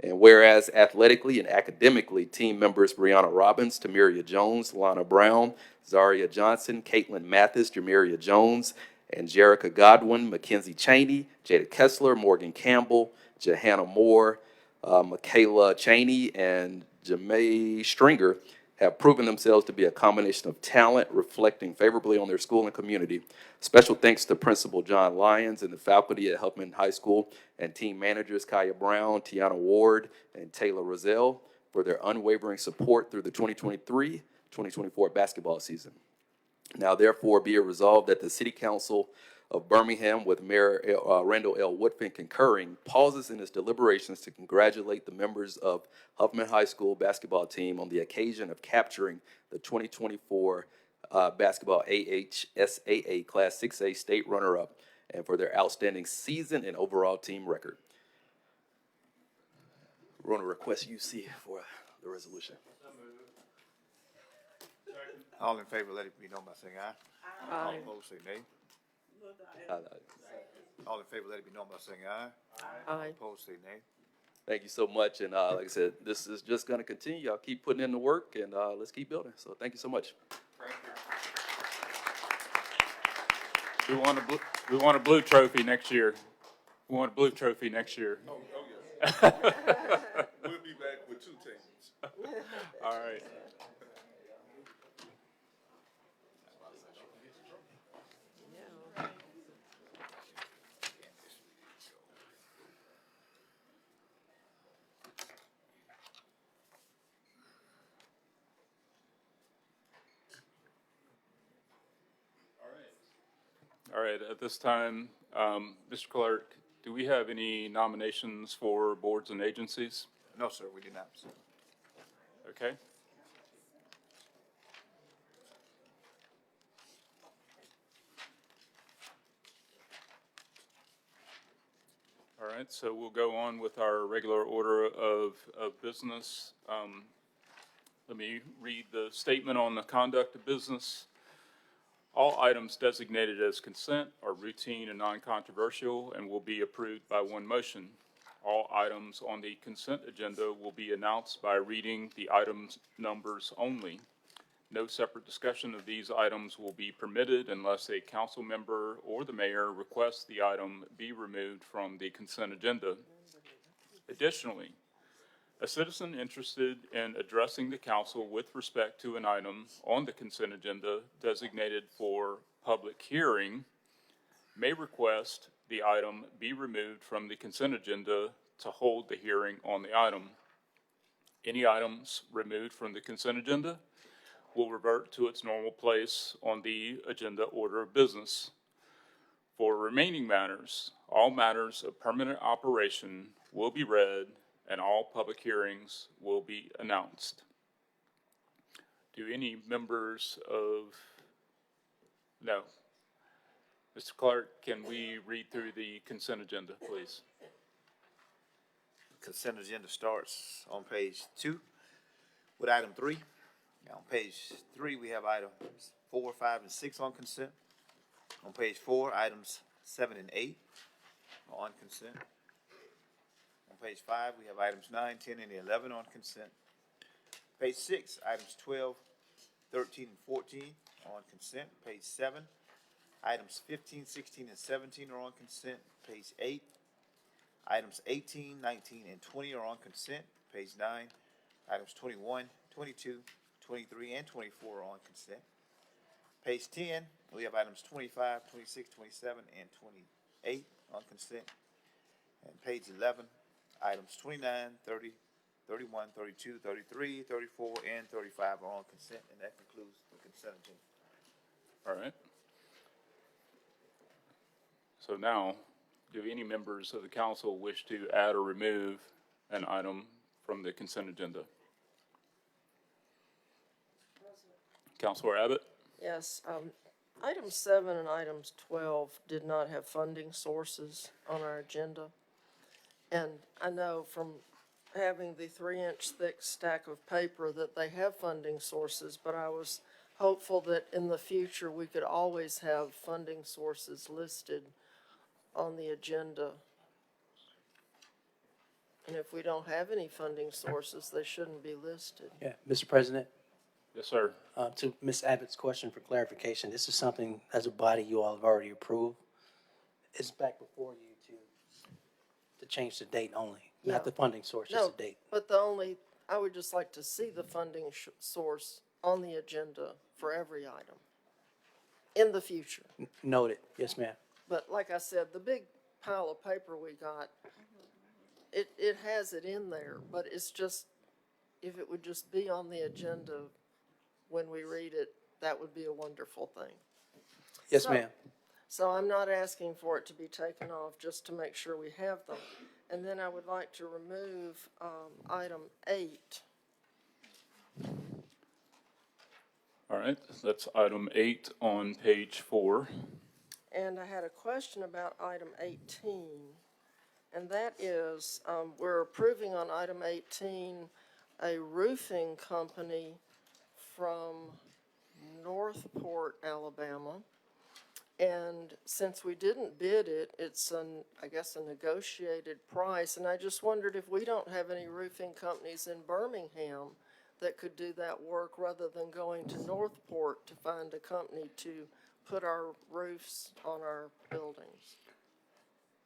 And whereas athletically and academically, team members Brianna Robbins, Tamiria Jones, Lana Brown, Zaria Johnson, Caitlin Mathis, Jamiria Jones, Angelica Godwin, Mackenzie Cheney, Jada Kessler, Morgan Campbell, Johanna Moore, Michaela Cheney, and Jamae Stringer have proven themselves to be a combination of talent reflecting favorably on their school and community. Special thanks to Principal John Lyons and the faculty at Huffman High School and team managers Kaya Brown, Tiana Ward, and Taylor Rozelle for their unwavering support through the 2023-2024 basketball season. Now, therefore, be it resolved that the City Council of Birmingham, with Mayor Randall L. Woodfin concurring, pauses in its deliberations to congratulate the members of Huffman High School basketball team on the occasion of capturing the 2024 basketball AHSAA Class 6A state runner-up and for their outstanding season and overall team record. We're going to request UC for the resolution. All in favor, let it be known by saying aye. Aye. All opposed, say nay. All in favor, let it be known by saying aye. Aye. All opposed, say nay. Thank you so much. And like I said, this is just going to continue. Y'all keep putting in the work, and let's keep building. So thank you so much. We want a blue trophy next year. We want a blue trophy next year. Oh yes. We'll be back with 2 teams. All right. All right, at this time, Mr. Clerk, do we have any nominations for boards and agencies? No, sir, we do not. Okay. All right, so we'll go on with our regular order of business. Let me read the statement on the conduct of business. All items designated as consent are routine and non-controversial and will be approved by one motion. All items on the consent agenda will be announced by reading the items numbers only. No separate discussion of these items will be permitted unless a council member or the mayor requests the item be removed from the consent agenda. Additionally, a citizen interested in addressing the council with respect to an item on the consent agenda designated for public hearing may request the item be removed from the consent agenda to hold the hearing on the item. Any items removed from the consent agenda will revert to its normal place on the agenda order of business. For remaining matters, all matters of permanent operation will be read and all public hearings will be announced. Do any members of, no. Mr. Clark, can we read through the consent agenda, please? Consent agenda starts on page 2 with item 3. Now, on page 3, we have items 4, 5, and 6 on consent. On page 4, items 7 and 8 are on consent. On page 5, we have items 9, 10, and 11 on consent. Page 6, items 12, 13, and 14 are on consent. Page 7, items 15, 16, and 17 are on consent. Page 8, items 18, 19, and 20 are on consent. Page 9, items 21, 22, 23, and 24 are on consent. Page 10, we have items 25, 26, 27, and 28 on consent. And page 11, items 29, 30, 31, 32, 33, 34, and 35 are on consent, and that concludes the consent agenda. All right. So now, do any members of the council wish to add or remove an item from the consent agenda? Councilor Abbott? Yes, items 7 and items 12 did not have funding sources on our agenda. And I know from having the 3-inch thick stack of paper that they have funding sources, but I was hopeful that in the future we could always have funding sources listed on the agenda. And if we don't have any funding sources, they shouldn't be listed. Yeah, Mr. President, Yes, sir. to Ms. Abbott's question for clarification, this is something as a body you all have already approved. It's back before you to change the date only, Yeah. not the funding source, No, just the date. but I would just like to see the funding source on the agenda for every item in the future. Noted. Yes, ma'am. But like I said, the big pile of paper we got, it has it in there, but it's just, if it would just be on the agenda when we read it, that would be a wonderful thing. Yes, So- ma'am. So I'm not asking for it to be taken off, just to make sure we have them. And then I would like to remove, item 8. All right, that's item 8 on page 4. And I had a question about item 18, and that is, we're approving on item 18 a roofing company from Northport, Alabama. And since we didn't bid it, it's I guess, a negotiated price, and I just wondered if we don't have any roofing companies in Birmingham that could do that work rather than going to Northport to find a company to put our roofs on our buildings.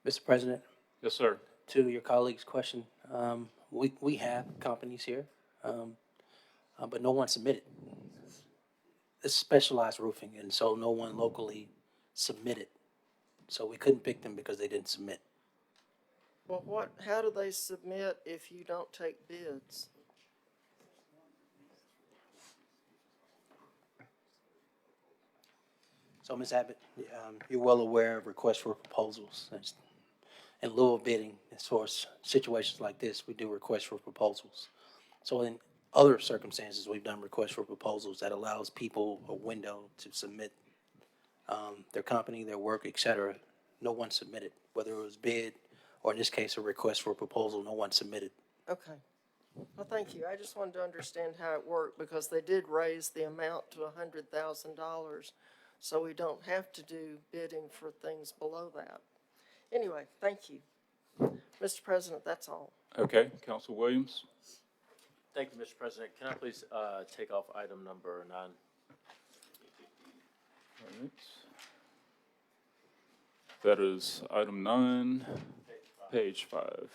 Mr. President, Yes, sir. to your colleague's question, we have companies here, but no one submitted. It's specialized roofing, and so no one locally submitted. So we couldn't pick them because they didn't submit. Well, how do they submit if you don't take bids? So, Ms. Abbott, you're well aware of requests for proposals. In lieu of bidding, as far as situations like this, we do requests for proposals. So in other circumstances, we've done requests for proposals that allows people a window to submit their company, their work, et cetera. No one submitted, whether it was bid or in this case, a request for a proposal, no one submitted. Okay. Well, thank you. I just wanted to understand how it worked because they did raise the amount to $100,000. So we don't have to do bidding for things below that. Anyway, thank you. Mr. President, that's all. Okay, Council Williams? Thank you, Mr. President. Can I please take off item number 9? All right. That is item 9, page 5.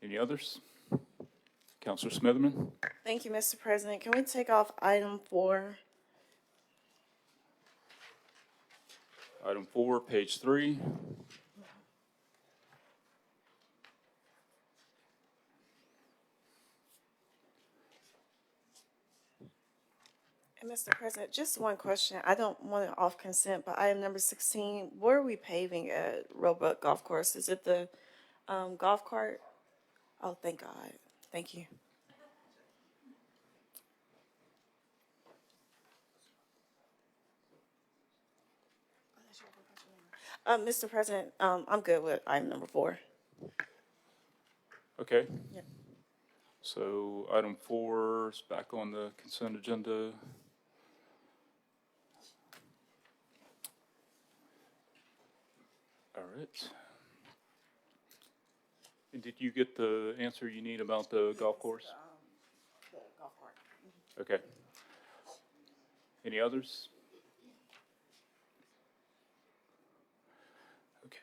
Any others? Counselor Smitherman? Thank you, Mr. President. Can we take off item 4? Item 4, page 3. And Mr. President, just one question. I don't want it off consent, but item number 16, where are we paving at Roebuck Golf Course? Is it the golf cart? Oh, thank God. Thank you. Mr. President, I'm good with item number 4. Okay. Yep. So item 4 is back on the consent agenda. All right. And did you get the answer you need about the golf course? The golf cart. Okay. Any others? Okay.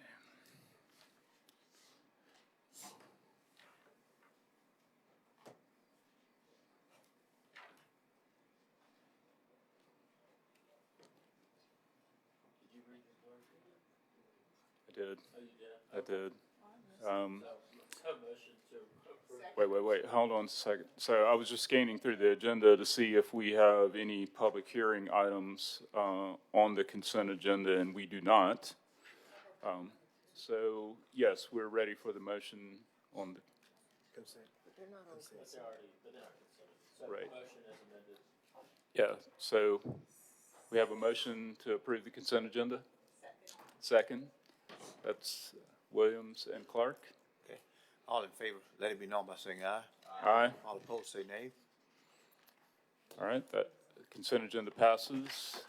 I did. I did. Wait, hold on a second. So I was just scanning through the agenda to see if we have any public hearing items on the consent agenda, and we do not. So, yes, we're ready for the motion on the, They're not on consent. right. Yeah, so we have a motion to approve the consent agenda? Second. That's Williams and Clark. Okay. All in favor, let it be known by saying aye. Aye. All opposed, say nay. All right, that Consent agenda passes.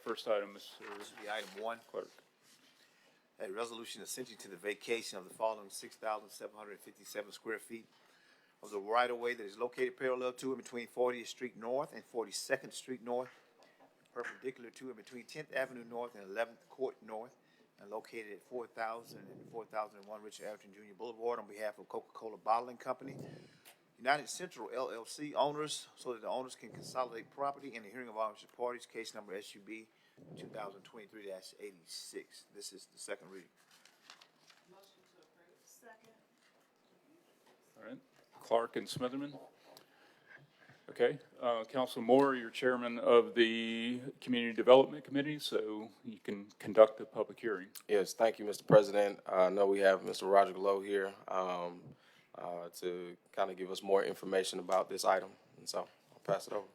First item, Mr. This will be item one. Clerk. A resolution assenting to the vacation of the following 6,757 square feet of the right-of-way that is located parallel to and between 40th Street North and 42nd Street North, perpendicular to and between 10th Avenue North and 11th Court North, and located at 4,000 and 4001 Richard Ayrton Jr. Boulevard on behalf of Coca-Cola Bottling Company, United Central LLC owners, so that the owners can consolidate property in the hearing of all interested parties, case number SUB 2023-86. This is the second reading. All right. Clark and Smitherman. Okay. Council Moore, you're chairman of the Community Development Committee, so you can conduct the public hearing. Yes, thank you, Mr. President. I know we have Mr. Roger Glow here to kind of give us more information about this item, and so I'll pass it over.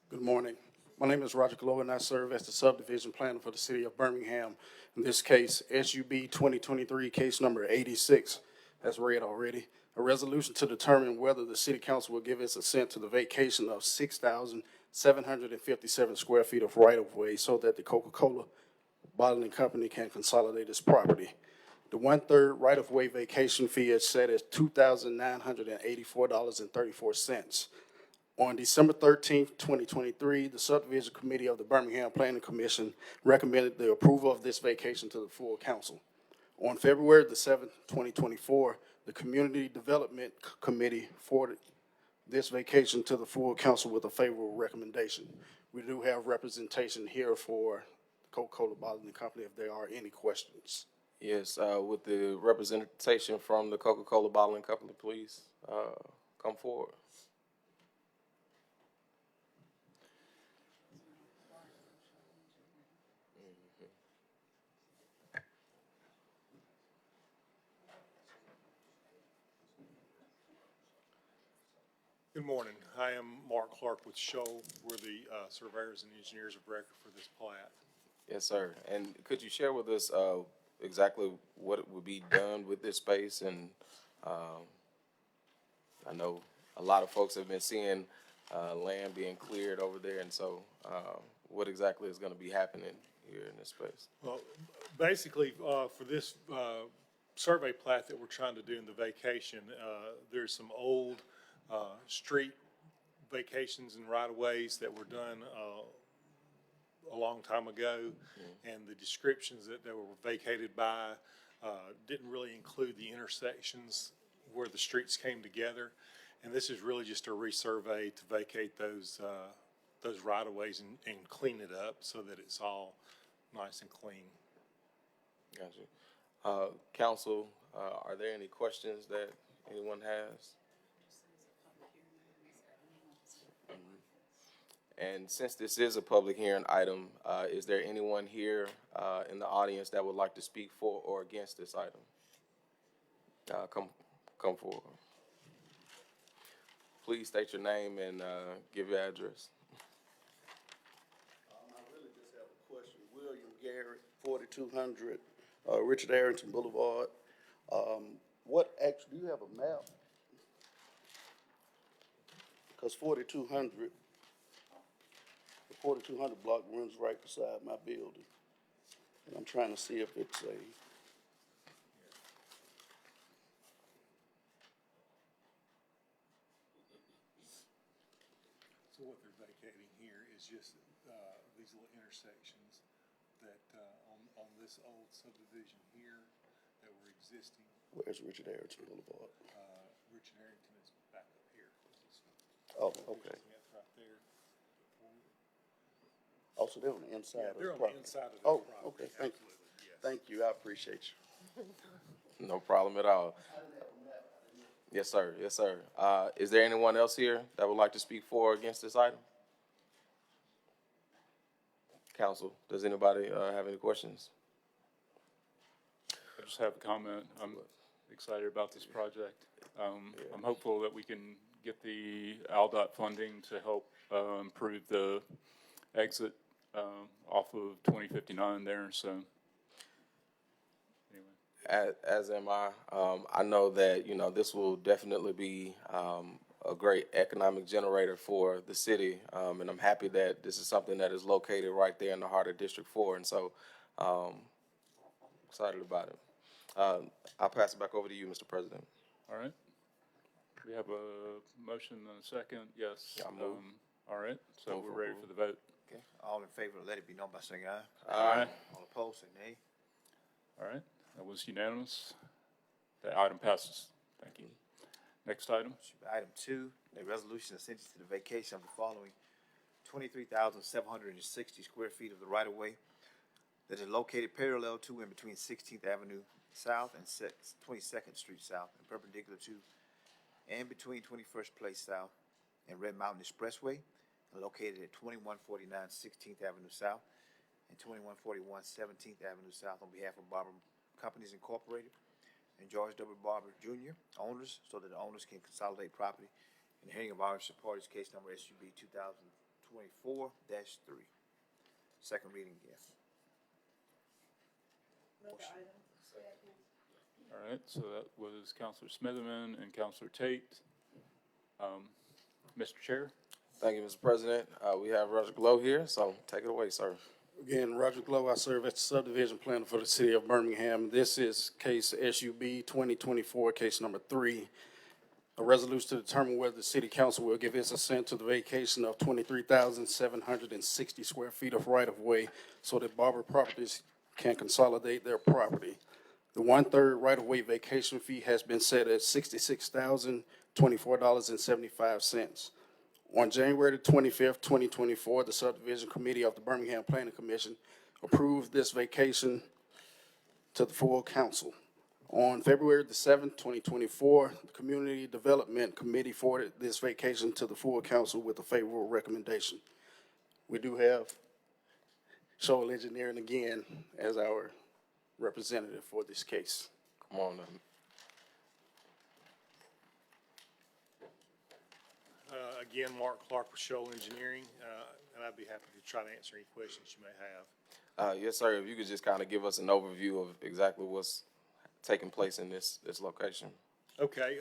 Good morning. My name is Roger Glow, and I serve as the subdivision planner for the city of Birmingham. In this case, SUB 2023, case number 86, as read already. A resolution to determine whether the city council will give its assent to the vacation of 6,757 square feet of right-of-way so that the Coca-Cola Bottling Company can consolidate its property. The 1/3 right-of-way vacation fee is set at $2,984.34. On December 13th, 2023, the subdivision committee of the Birmingham Planning Commission recommended the approval of this vacation to the full council. On February the 7th, 2024, the Community Development Committee forwarded this vacation to the full council with a favorable recommendation. We do have representation here for the Coca-Cola Bottling Company if there are any questions. Yes, with the representation from the Coca-Cola Bottling Company, please come forward. Good morning. I am Mark Clark with Shoal. We're the surveyors and engineers of record for this plat. Yes, sir. And could you share with us exactly what would be done with this space? And I know a lot of folks have been seeing land being cleared over there, and so what exactly is going to be happening here in this space? Well, basically, for this survey plat that we're trying to do in the vacation, there's some old street vacations and right-of-ways that were done a long time ago, and the descriptions that they were vacated by didn't really include the intersections where the streets came together. And this is really just a resurvey to vacate those right-of-ways and clean it up so that it's all nice and clean. Gotcha. Council, are there any questions that anyone has? And since this is a public hearing item, is there anyone here in the audience that would like to speak for or against this item? Come forward. Please state your name and give your address. I really just have a question. William Garrett, 4200 Richard Ayrton Boulevard. Do you have a map? Because 4200 block runs right beside my building. And I'm trying to see if it's a... So what they're vacating here is just these little intersections that on this old subdivision here that were existing. Where's Richard Ayrton Boulevard? Richard Arrington is back up here. Oh, okay. Right there. Oh, so they're on the inside of the They're on property. the inside of the Oh, property. okay, thank you. Absolutely, yes. Thank you, I appreciate you. No problem at all. Yes, sir. Yes, sir. Is there anyone else here that would like to speak for or against this item? Council, does anybody have any questions? I just have a comment. I'm excited about this project. I'm hopeful that we can get the ALDOT funding to help improve the exit off of 2059 there, so anyway. As am I. I know that, this will definitely be a great economic generator for the city. And I'm happy that this is something that is located right there in the heart of District 4. And so, excited about it. I'll pass it back over to you, Mr. President. All right. We have a motion and a second. Yes. Yeah, I move. All right. So Move for we're ready approval. for the vote. Okay, all in favor, let it be known by saying aye. Aye. All opposed, say nay. All right. That was unanimous. The item passes. Thank you. Next item. Should be item 2, a resolution assenting to the vacation of the following 23,760 square feet of the right-of-way that is located parallel to and between 16th Avenue South and 22nd Street South and perpendicular to and between 21st Place South and Red Mountain Expressway, and located at 2149 16th Avenue South and 2141 17th Avenue South on behalf of Barber Companies Incorporated and George W. Barber Jr., owners, so that the owners can consolidate property in the hearing of our parties, case number SUB 2024-3. Second reading again. All right. So that was Counselor Smitherman and Counselor Tate. Mr. Chair. Thank you, Mr. President. We have Roger Glow here, so take it away, sir. Again, Roger Glow, I serve as the subdivision planner for the city of Birmingham. This is case SUB 2024, case number 3. A resolution to determine whether the city council will give its assent to the vacation of 23,760 square feet of right-of-way so that Barber Properties can consolidate their property. The 1/3 right-of-way vacation fee has been set at $66,024.75. On January 25th, 2024, the Subdivision Committee of the Birmingham Planning Commission approved this vacation to the full council. On February 7th, 2024, the Community Development Committee forwarded this vacation to the full council with a favorable recommendation. We do have Shoal Engineering again as our representative for this case. Come on. Again, Mark Clark with Shoal Engineering, and I'd be happy to try to answer any questions you may have. Yes, sir. If you could just kind of give us an overview of exactly what's taking place in this location. Okay,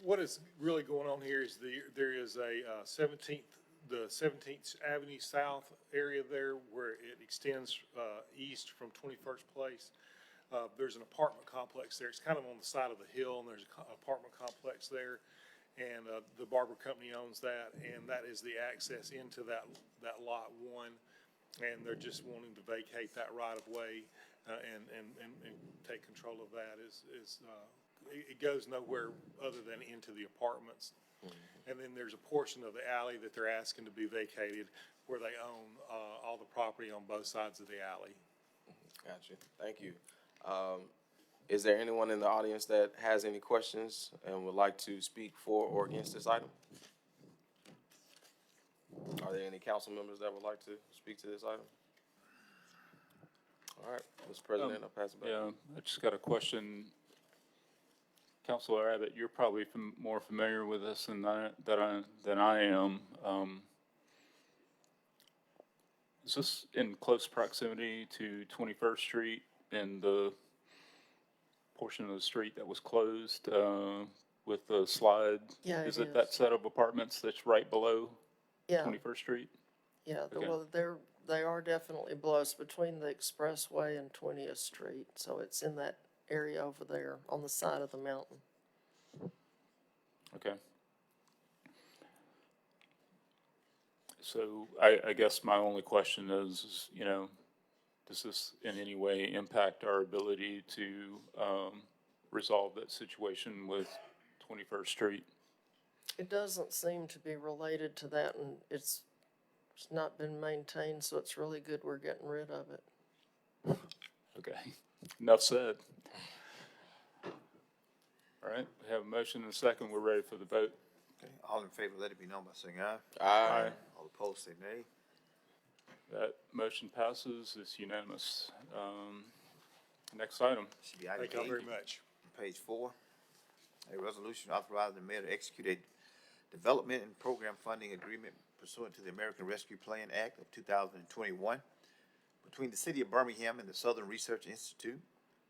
what is really going on here is there is a 17th Avenue South area there where it extends east from 21st Place. There's an apartment complex there. It's kind of on the side of the hill, and there's an apartment complex there. And the Barber Company owns that, and that is the access into that lot 1. And they're just wanting to vacate that right of way and take control of that. It goes nowhere other than into the apartments. And then there's a portion of the alley that they're asking to be vacated where they own all the property on both sides of the alley. Gotcha. Thank you. Is there anyone in the audience that has any questions and would like to speak for or against this item? Are there any council members that would like to speak to this item? All right, Mr. President, I'll pass it back. Yeah, I just got a question. Councilor Abbott, you're probably more familiar with this than I am. Is this in close proximity to 21st Street and the portion of the street that was closed with the slide? Yeah, Is it it that is. set of apartments that's right below Yeah, 21st Street? yeah, Okay. well, they are definitely below us between the Expressway and 20th Street. So it's in that area over there on the side of the mountain. Okay. So I guess my only question is, does this in any way impact our ability to resolve that situation with 21st Street? It doesn't seem to be related to that, and it's not been maintained, so it's really good we're getting rid of it. Okay, enough said. All right, we have a motion and a second. We're ready for the vote. Okay, all in favor, let it be known by saying aye. Aye. All opposed, say nay. That motion passes. It's unanimous. Next item. Should be item Thank you all 8. very much. Page 4, a resolution authorizing the mayor to execute a development and program funding agreement pursuant to the American Rescue Plan Act of 2021 between the city of Birmingham and the Southern Research Institute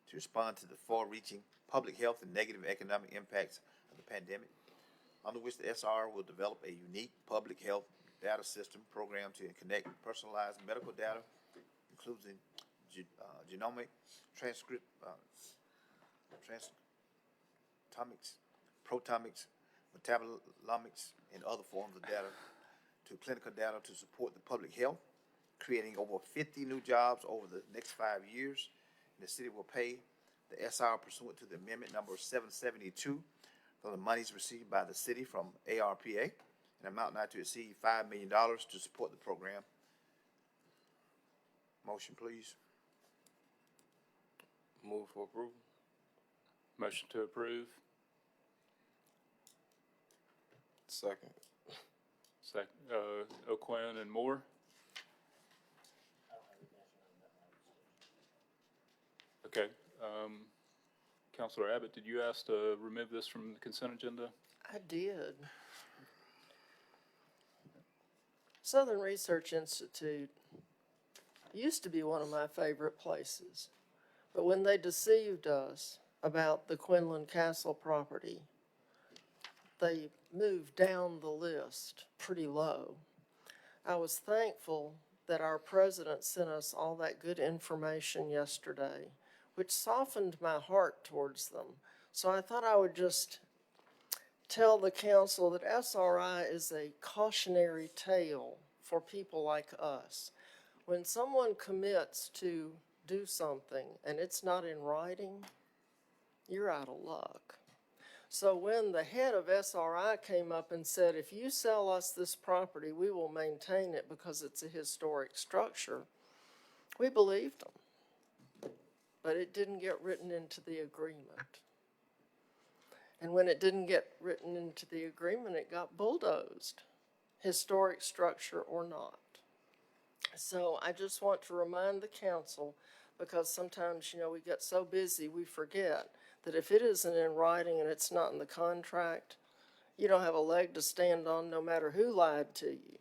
to respond to the far-reaching public health and negative economic impacts of the pandemic under which the SR will develop a unique public health data system program to connect personalized medical data, including genomic, transcript, transcriptomics, proteomics, metabolomics, and other forms of data to clinical data to support the public health, creating over 50 new jobs over the next 5 years. And the city will pay the SR pursuant to the amendment number 772 for the monies received by the city from ARPA, an amount not to exceed $5 million to support the program. Motion, please. Move for approval. Motion to approve. Second. Second, O'Quinn and Moore. Okay, Counselor Abbott, did you ask to remove this from the consent agenda? I did. Southern Research Institute used to be one of my favorite places, but when they deceived us about the Quinlan Castle property, they moved down the list pretty low. I was thankful that our president sent us all that good information yesterday, which softened my heart towards them. So I thought I would just tell the council that SRI is a cautionary tale for people like us. When someone commits to do something and it's not in writing, you're out of luck. So when the head of SRI came up and said, if you sell us this property, we will maintain it because it's a historic structure, we believed them. But it didn't get written into the agreement. And when it didn't get written into the agreement, it got bulldozed, historic structure or not. So I just want to remind the council, because sometimes, we get so busy we forget that if it isn't in writing and it's not in the contract, you don't have a leg to stand on no matter who lied to you.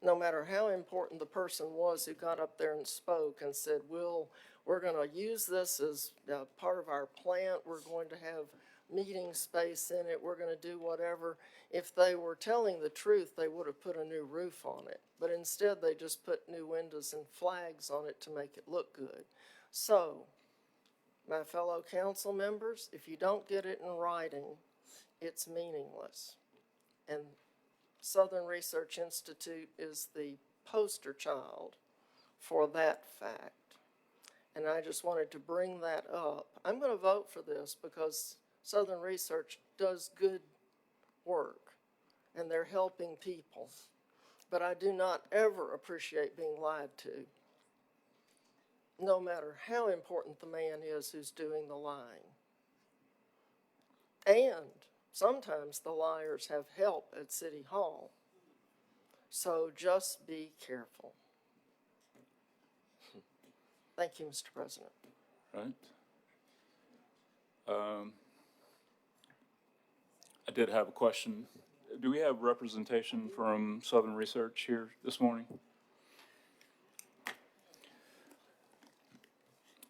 No matter how important the person was who got up there and spoke and said, we're going to use this as part of our plant, we're going to have meeting space in it, we're going to do whatever. If they were telling the truth, they would have put a new roof on it. But instead, they just put new windows and flags on it to make it look good. So, my fellow council members, if you don't get it in writing, it's meaningless. And Southern Research Institute is the poster child for that fact. And I just wanted to bring that up. I'm going to vote for this because Southern Research does good work and they're helping people. But I do not ever appreciate being lied to, no matter how important the man is who's doing the lying. And sometimes the liars have help at City Hall. So just be careful. Thank you, Mr. President. Right. I did have a question. Do we have representation from Southern Research here this morning?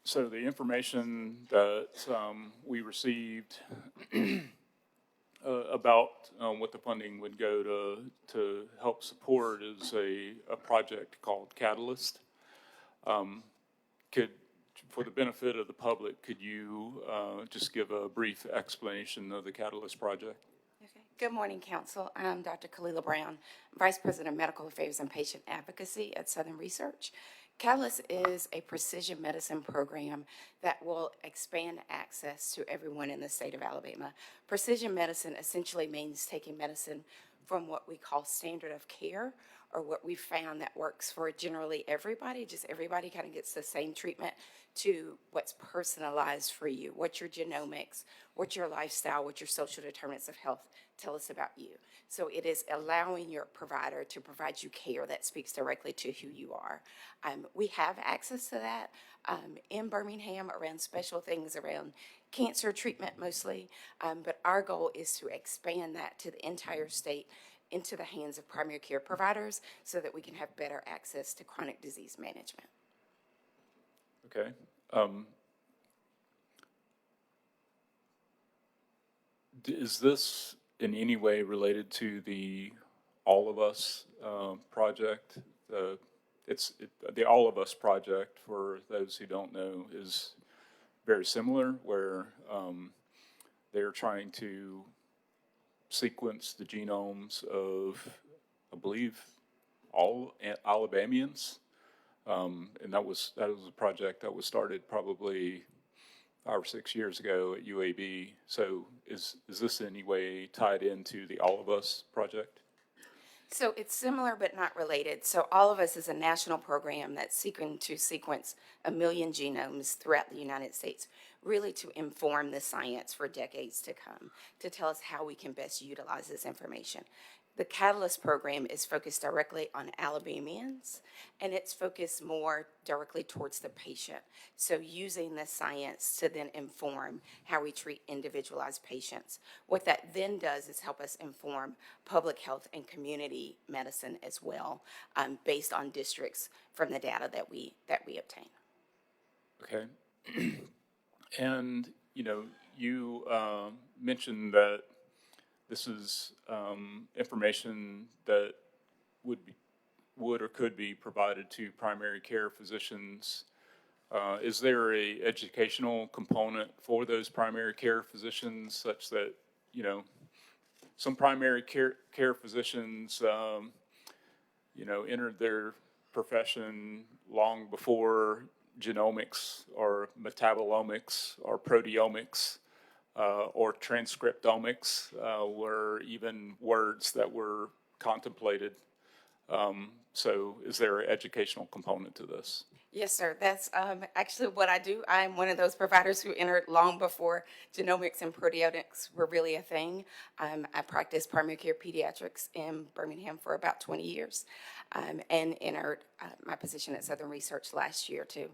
So the information that we received about what the funding would go to help support is a project called Catalyst. For the benefit of the public, could you just give a brief explanation of the Catalyst project? Okay. Good morning, Council. I'm Dr. Kalila Brown, Vice President of Medical Affairs and Patient Advocacy at Southern Research. Catalyst is a precision medicine program that will expand access to everyone in the state of Alabama. Precision medicine essentially means taking medicine from what we call standard of care, or what we found that works for generally everybody, just everybody kind of gets the same treatment, to what's personalized for you. What's your genomics, what's your lifestyle, what's your social determinants of health tell us about you. So it is allowing your provider to provide you care that speaks directly to who you are. We have access to that in Birmingham around special things around cancer treatment mostly, but our goal is to expand that to the entire state into the hands of primary care providers so that we can have better access to chronic disease management. Okay. Is this in any way related to the All of Us project. The All of Us project, for those who don't know, is very similar, where they're trying to sequence the genomes of, I believe, all Alabamians. And that was a project that was started probably 5 or 6 years ago at UAB. So is this in any way tied into the All of Us project? So it's similar but not related. So All of Us is a national program that's seeking to sequence 1 million genomes throughout the United States, really to inform the science for decades to come, to tell us how we can best utilize this information. The Catalyst program is focused directly on Alabamians, and it's focused more directly towards the patient. So using the science to then inform how we treat individualized patients. What that then does is help us inform public health and community medicine as well, based on districts from the data that we obtain. Okay. And, you mentioned that this is information that would or could be provided to primary care physicians. Is there a educational component for those primary care physicians, such that, some primary care physicians, entered their profession long before genomics or metabolomics or proteomics or transcriptomics were even words that were contemplated. So is there an educational component to this? Yes, sir. That's actually what I do. I'm one of those providers who entered long before genomics and proteomics were really a thing. I practiced primary care pediatrics in Birmingham for about 20 years and entered my position at Southern Research last year to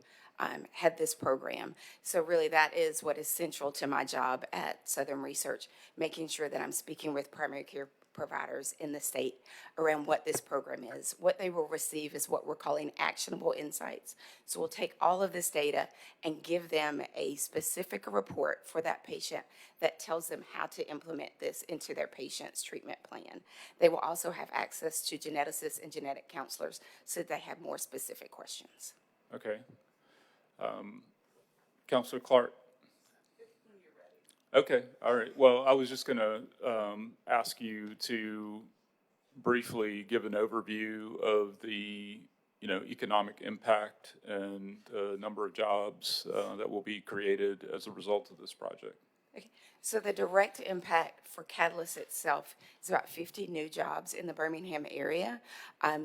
head this program. So really that is what is central to my job at Southern Research, making sure that I'm speaking with primary care providers in the state around what this program is. What they will receive is what we're calling actionable insights. So we'll take all of this data and give them a specific report for that patient that tells them how to implement this into their patient's treatment plan. They will also have access to geneticists and genetic counselors so that they have more specific questions. Okay. Counselor Clark? Okay, all right. Well, I was just going to ask you to briefly give an overview of the, economic impact and number of jobs that will be created as a result of this project. Okay. So the direct impact for Catalyst itself is about 50 new jobs in the Birmingham area.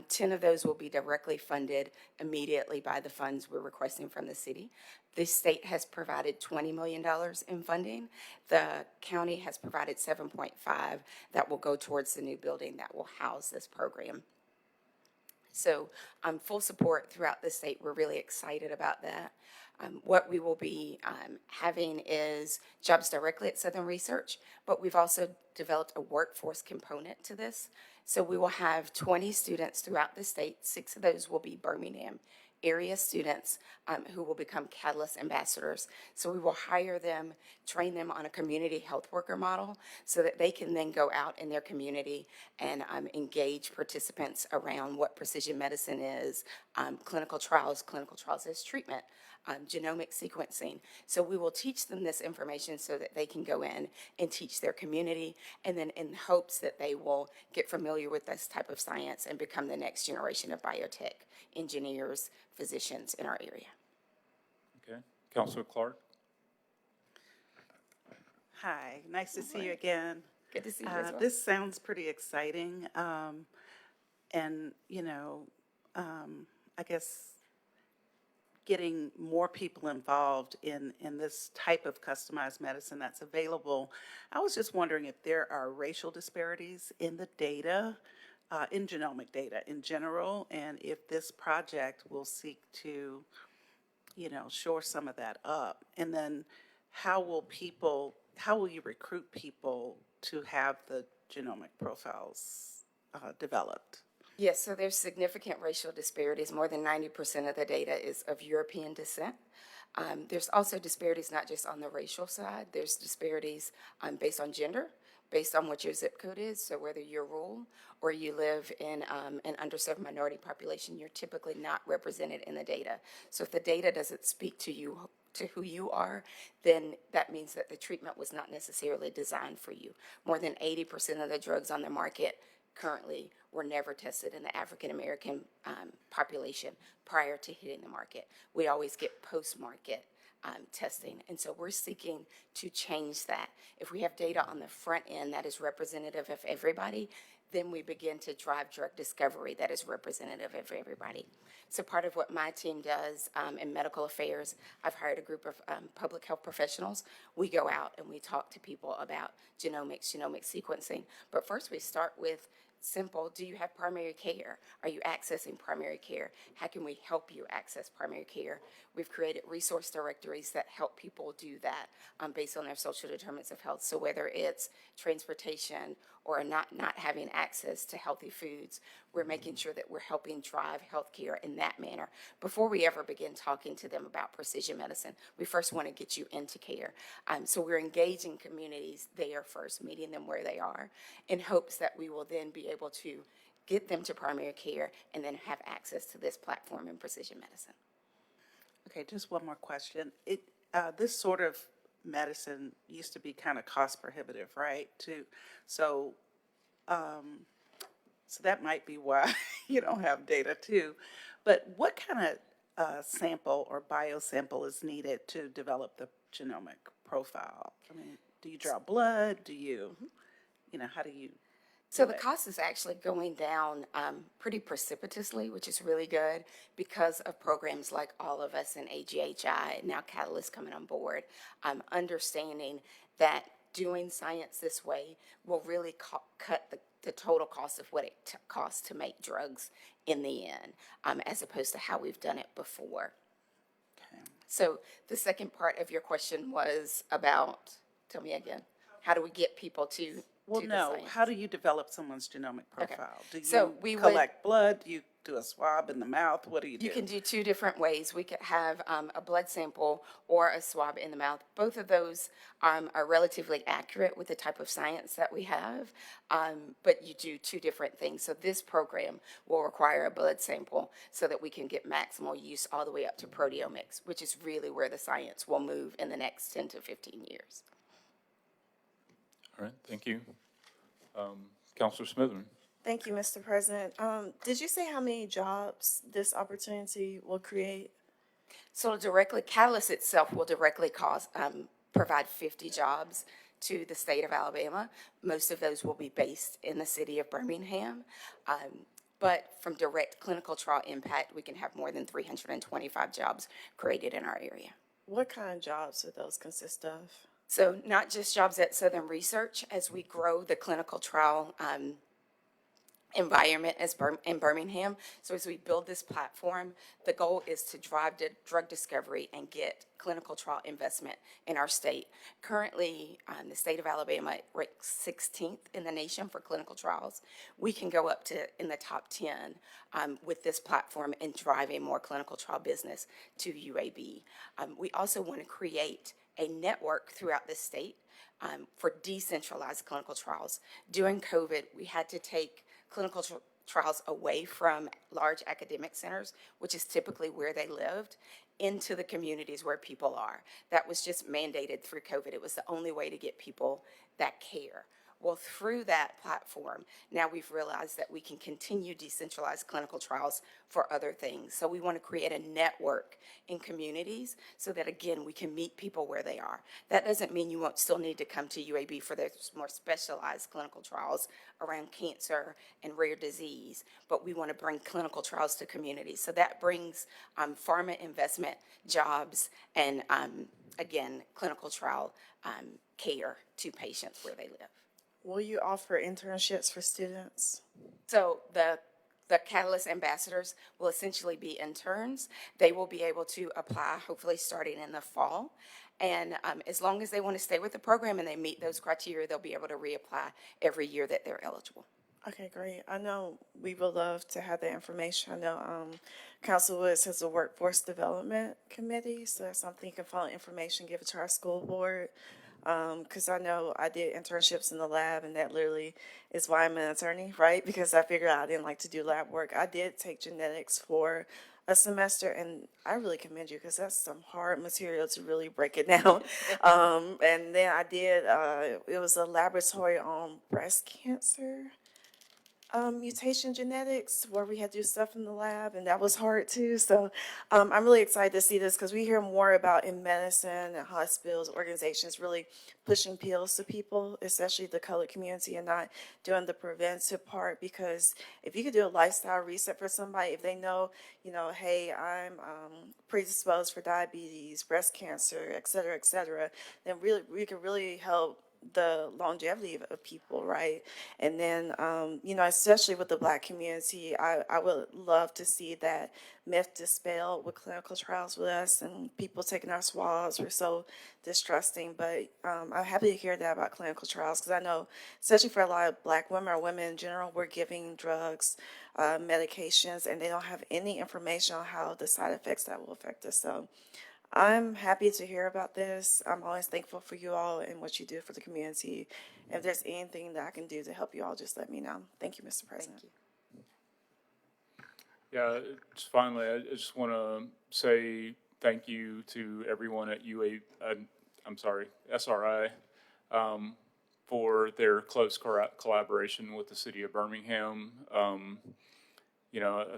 10 of those will be directly funded immediately by the funds we're requesting from the city. The state has provided $20 million in funding. The county has provided 7.5 that will go towards the new building that will house this program. So full support throughout the state. We're really excited about that. What we will be having is jobs directly at Southern Research, but we've also developed a workforce component to this. So we will have 20 students throughout the state. 6 of those will be Birmingham area students who will become Catalyst ambassadors. So we will hire them, train them on a community health worker model so that they can then go out in their community and engage participants around what precision medicine is, clinical trials as treatment, genomic sequencing. So we will teach them this information so that they can go in and teach their community, and then in hopes that they will get familiar with this type of science and become the next generation of biotech engineers, physicians in our area. Okay. Councilor Clark? Hi, nice to see you again. Good to see you as well. This sounds pretty exciting. And, I guess getting more people involved in this type of customized medicine that's available. I was just wondering if there are racial disparities in the data, in genomic data in general, and if this project will seek to, shore some of that up. And then how will you recruit people to have the genomic profiles developed? Yes, so there's significant racial disparities. More than 90% of the data is of European descent. There's also disparities not just on the racial side. There's disparities based on gender, based on what your zip code is. So whether you're rural or you live in an underserved minority population, you're typically not represented in the data. So if the data doesn't speak to you, to who you are, then that means that the treatment was not necessarily designed for you. More than 80% of the drugs on the market currently were never tested in the African American population prior to hitting the market. We always get post-market testing, and so we're seeking to change that. If we have data on the front end that is representative of everybody, then we begin to drive drug discovery that is representative of everybody. So part of what my team does in medical affairs, I've hired a group of public health professionals. We go out and we talk to people about genomic sequencing. But first we start with simple, do you have primary care? Are you accessing primary care? How can we help you access primary care? We've created resource directories that help people do that based on their social determinants of health. So whether it's transportation or not having access to healthy foods, we're making sure that we're helping drive healthcare in that manner. Before we ever begin talking to them about precision medicine, we first want to get you into care. So we're engaging communities there first, meeting them where they are, in hopes that we will then be able to get them to primary care and then have access to this platform in precision medicine. Okay, just one more question. This sort of medicine used to be kind of cost prohibitive, right? So that might be why you don't have data too. But what kind of sample or biosample is needed to develop the genomic profile? I mean, do you draw blood? Do you, how do you? So the cost is actually going down pretty precipitously, which is really good because of programs like All of Us and AGHI, now Catalyst coming on board, understanding that doing science this way will really cut the total cost of what it costs to make drugs in the end, as opposed to how we've done it before. Okay. So the second part of your question was about, tell me again, how do we get people to Well, the no. science? How do you develop someone's genomic profile? Do you So we collect blood? Do you do a swab in the mouth? What do you do? You can do two different ways. We could have a blood sample or a swab in the mouth. Both of those are relatively accurate with the type of science that we have, but you do two different things. So this program will require a blood sample so that we can get maximal use all the way up to proteomics, which is really where the science will move in the next 10 to 15 years. All right, thank you. Councilor Smithman. Thank you, Mr. President. Did you say how many jobs this opportunity will create? So Catalyst itself will directly provide 50 jobs to the state of Alabama. Most of those will be based in the city of Birmingham. But from direct clinical trial impact, we can have more than 325 jobs created in our area. What kind of jobs would those consist of? So not just jobs at Southern Research, as we grow the clinical trial environment in Birmingham. So as we build this platform, the goal is to drive drug discovery and get clinical trial investment in our state. Currently, the state of Alabama ranks 16th in the nation for clinical trials. We can go up to in the top 10 with this platform and drive a more clinical trial business to UAB. We also want to create a network throughout the state for decentralized clinical trials. During COVID, we had to take clinical trials away from large academic centers, which is typically where they lived, into the communities where people are. That was just mandated through COVID. It was the only way to get people that care. Well, through that platform, now we've realized that we can continue decentralized clinical trials for other things. So we want to create a network in communities so that, again, we can meet people where they are. That doesn't mean you won't still need to come to UAB for those more specialized clinical trials around cancer and rare disease, but we want to bring clinical trials to communities. So that brings pharma investment, jobs, and, again, clinical trial care to patients where they live. Will you offer internships for students? So the Catalyst ambassadors will essentially be interns. They will be able to apply, hopefully starting in the fall. And as long as they want to stay with the program and they meet those criteria, they'll be able to reapply every year that they're eligible. Okay, great. I know we would love to have that information. I know Council Woods has a workforce development committee, so that's something you can follow information, give it to our school board. Because I know I did internships in the lab, and that literally is why I'm an attorney, right? Because I figured out I didn't like to do lab work. I did take genetics for a semester, and I really commend you because that's some hard material to really break it down. And then I did, it was a laboratory on breast cancer mutation genetics where we had to do stuff in the lab, and that was hard too. So I'm really excited to see this because we hear more about in medicine and hospitals, organizations really pushing pills to people, especially the colored community, and not doing the preventive part. Because if you could do a lifestyle reset for somebody, if they know, hey, I'm predisposed for diabetes, breast cancer, et cetera, then really we could really help the longevity of people, right? And then, especially with the Black community, I would love to see that myth dispelled with clinical trials with us and people taking our swabs. We're so distrusting, but I'm happy to hear that about clinical trials because I know, especially for a lot of Black women or women in general, we're giving drugs, medications, and they don't have any information on how the side effects that will affect us. So I'm happy to hear about this. I'm always thankful for you all and what you do for the community. If there's anything that I can do to help you all, just let me know. Thank you, Mr. President. Thank you. Yeah, just finally, I just want to say thank you to everyone at SRI, for their close collaboration with the city of Birmingham. I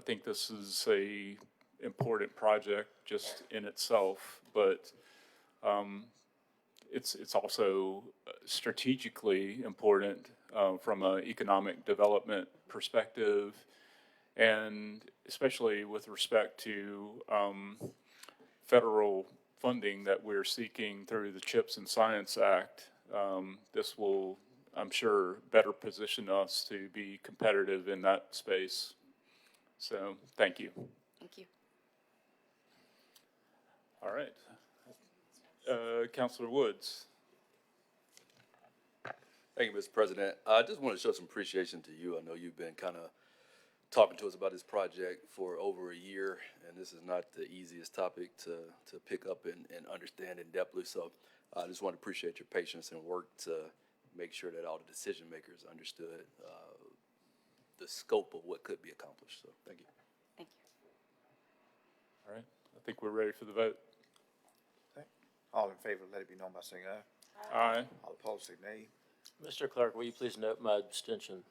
think this is a important project just in itself, but it's also strategically important from an economic development perspective, and especially with respect to federal funding that we're seeking through the CHIPS and Science Act. This will, I'm sure, better position us to be competitive in that space. So, thank you. Thank you. All right. Councilor Woods. Thank you, Mr. President. I just want to show some appreciation to you. I know you've been kind of talking to us about this project for over a year, and this is not the easiest topic to pick up and understand in depthly. So I just want to appreciate your patience and work to make sure that all the decision makers understood the scope of what could be accomplished. So thank you. Thank you. All right. I think we're ready for the vote. Okay. All in favor, let it be known by saying aye. Aye. All opposed, say nay. Mr. Clerk, will you please note my abstention?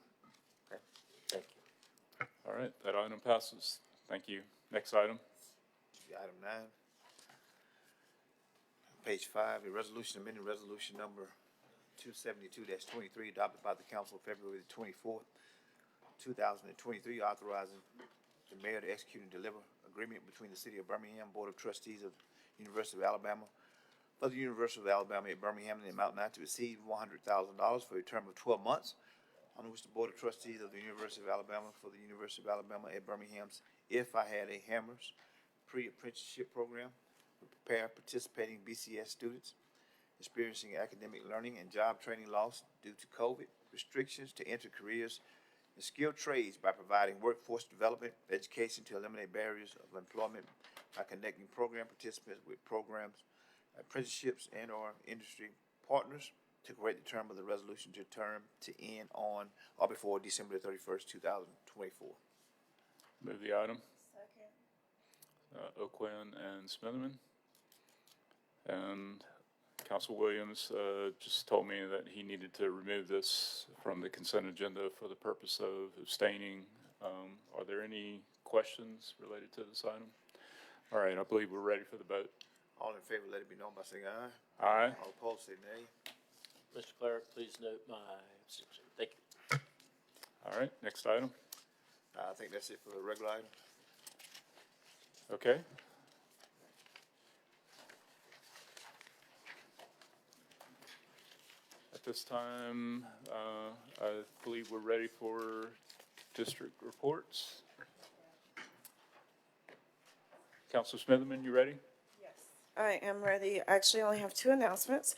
Okay. Thank you. All right. That item passes. Thank you. Next item. Item 9. Page 5, a resolution amending resolution number 272-23 adopted by the council February 24th, 2023, authorizing the mayor to execute and deliver agreement between the city of Birmingham Board of Trustees of the University of Alabama for the University of Alabama at Birmingham in the amount not to exceed $100,000 for a term of 12 months, on which the Board of Trustees of the University of Alabama for the University of Alabama at Birmingham's If I Had a Hammers pre-apprenticeship program will prepare participating BCS students experiencing academic learning and job training loss due to COVID restrictions to enter careers in skilled trades by providing workforce development education to eliminate barriers of employment by connecting program participants with programs, apprenticeships, and or industry partners to create the term of the resolution to end on or before December 31st, 2024. Move the item. Second. O'Quinn and Smitherman. And Council Williams just told me that he needed to remove this from the consent agenda for the purpose of abstaining. Are there any questions related to this item? All right, I believe we're ready for the vote. All in favor, let it be known by saying aye. Aye. All opposed, say nay. Mr. Clerk, please note my abstention. Thank you. All right, next item. I think that's it for the regular item. Okay. At this time, I believe we're ready for district reports. Councilor Smitherman, you ready? I am ready. I actually only have 2 announcements.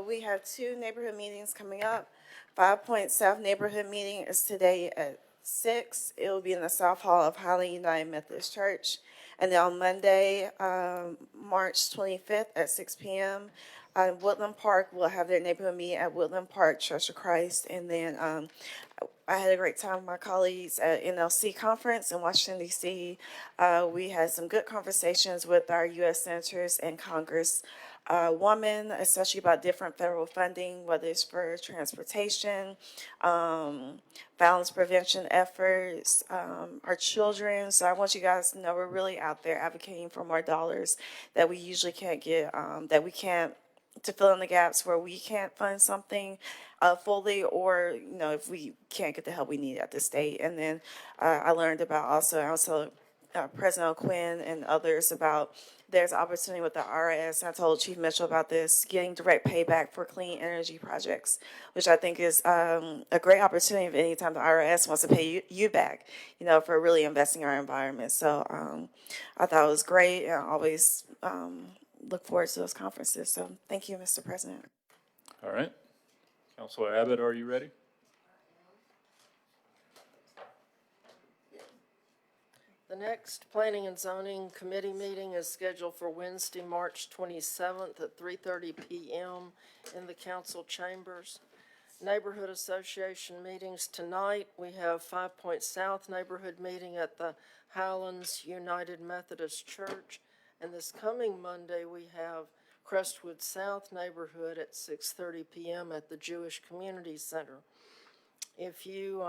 We have 2 neighborhood meetings coming up. 5 Point South neighborhood meeting is today at 6. It will be in the South Hall of Highland United Methodist Church. And then on Monday, March 25th at 6 p.m., Woodland Park will have their neighborhood meeting at Woodland Park Church of Christ. And then I had a great time with my colleagues at NLC conference in Washington, D.C. We had some good conversations with our U.S. senators and Congress women, especially about different federal funding, whether it's for transportation, violence prevention efforts, our children. So I want you guys to know we're really out there advocating for more dollars that we usually can't get, that we can't, to fill in the gaps where we can't fund something fully, or if we can't get the help we need at the state. And then I learned about also President O'Quinn and others about there's opportunity with the IRS. I told Chief Mitchell about this, getting direct payback for clean energy projects, which I think is a great opportunity if anytime the IRS wants to pay you back, for really investing in our environment. So I thought it was great, and I always look forward to those conferences. So thank you, Mr. President. All right. Councilor Abbott, are you ready? The next Planning and Zoning Committee meeting is scheduled for Wednesday, March 27th at 3:30 p.m. in the council chambers. Neighborhood Association meetings tonight. We have 5 Point South Neighborhood meeting at the Highlands United Methodist Church. And this coming Monday, we have Crestwood South Neighborhood at 6:30 p.m. at the Jewish Community Center. If you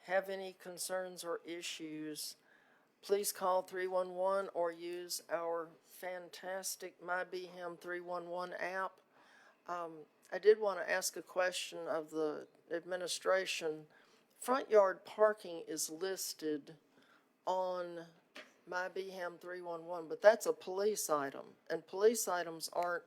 have any concerns or issues, please call 311 or use our fantastic MyBHM 311 app. I did want to ask a question of the administration. Front yard parking is listed on MyBHM 311, but that's a police item, and police items aren't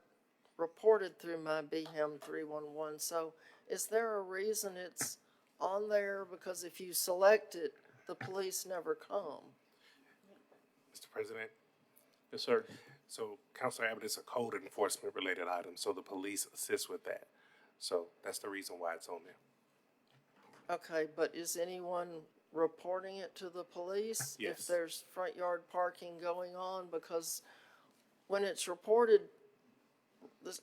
reported through MyBHM 311. So is there a reason it's on there? Because if you select it, the police never come. Mr. President, Yes, sir. so Councilor Abbott is a code enforcement related item, so the police assist with that. So that's the reason why it's on there. Okay, but is anyone reporting it to the police? Yes. If there's front yard parking going on? Because when it's reported,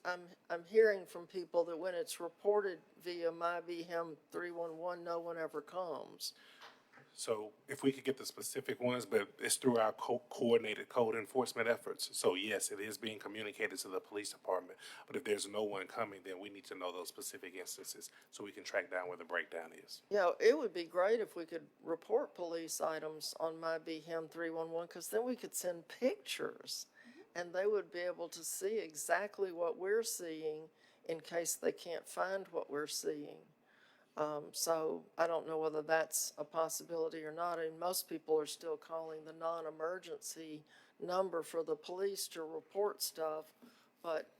I'm hearing from people that when it's reported via MyBHM 311, no one ever comes. So if we could get the specific ones, but it's through our coordinated code enforcement efforts. So yes, it is being communicated to the police department. But if there's no one coming, then we need to know those specific instances so we can track down where the breakdown is. Yeah, it would be great if we could report police items on MyBHM 311, because then we could send pictures and they would be able to see exactly what we're seeing in case they can't find what we're seeing. So I don't know whether that's a possibility or not. And most people are still calling the non-emergency number for the police to report stuff.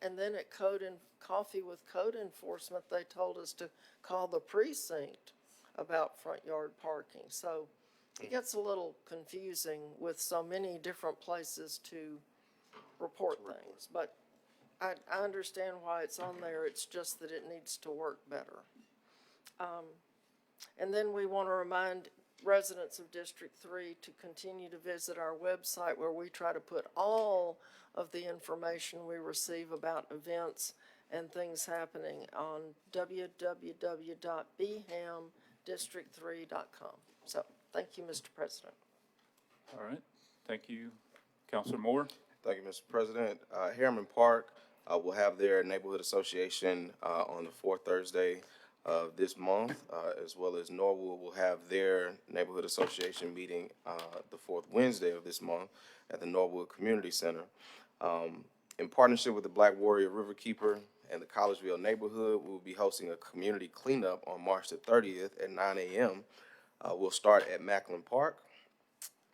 And then at Coffee with Code Enforcement, they told us to call the precinct about front yard parking. So it gets a little confusing with so many different places to report things. But I understand why it's on there. It's just that it needs to work better. And then we want to remind residents of District 3 to continue to visit our website, where we try to put all of the information we receive about events and things happening on www.bhamdistrict3.com. So thank you, Mr. President. All right. Thank you. Councilor Moore? Thank you, Mr. President. Harriman Park will have their neighborhood association on the fourth Thursday of this month, as well as Norwood will have their neighborhood association meeting the fourth Wednesday of this month at the Norwood Community Center. In partnership with the Black Warrior Riverkeeper and the Collegeville neighborhood, we will be hosting a community cleanup on March the 30th at 9 a.m. We'll start at Macklin Park.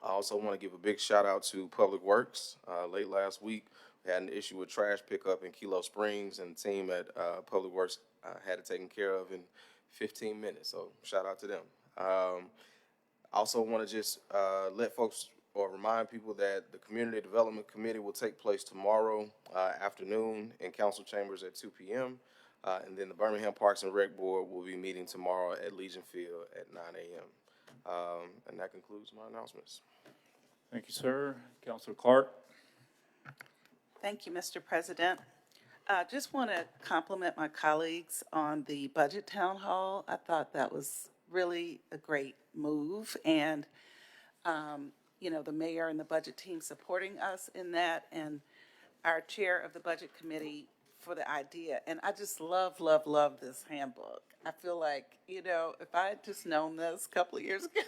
I also want to give a big shout out to Public Works. Late last week, we had an issue with trash pickup in Kilo Springs, and the team at Public Works had it taken care of in 15 minutes. So shout out to them. I also want to just let folks or remind people that the Community Development Committee will take place tomorrow afternoon in council chambers at 2 p.m. And then the Birmingham Parks and Rec Board will be meeting tomorrow at Legion Field at 9 a.m. And that concludes my announcements. Thank you, sir. Councilor Clark? Thank you, Mr. President. Just want to compliment my colleagues on the budget town hall. I thought that was really a great move, and the mayor and the budget team supporting us in that, and our chair of the budget committee for the idea. And I just love, love, love this handbook. I feel like, if I had just known this a couple of years ago,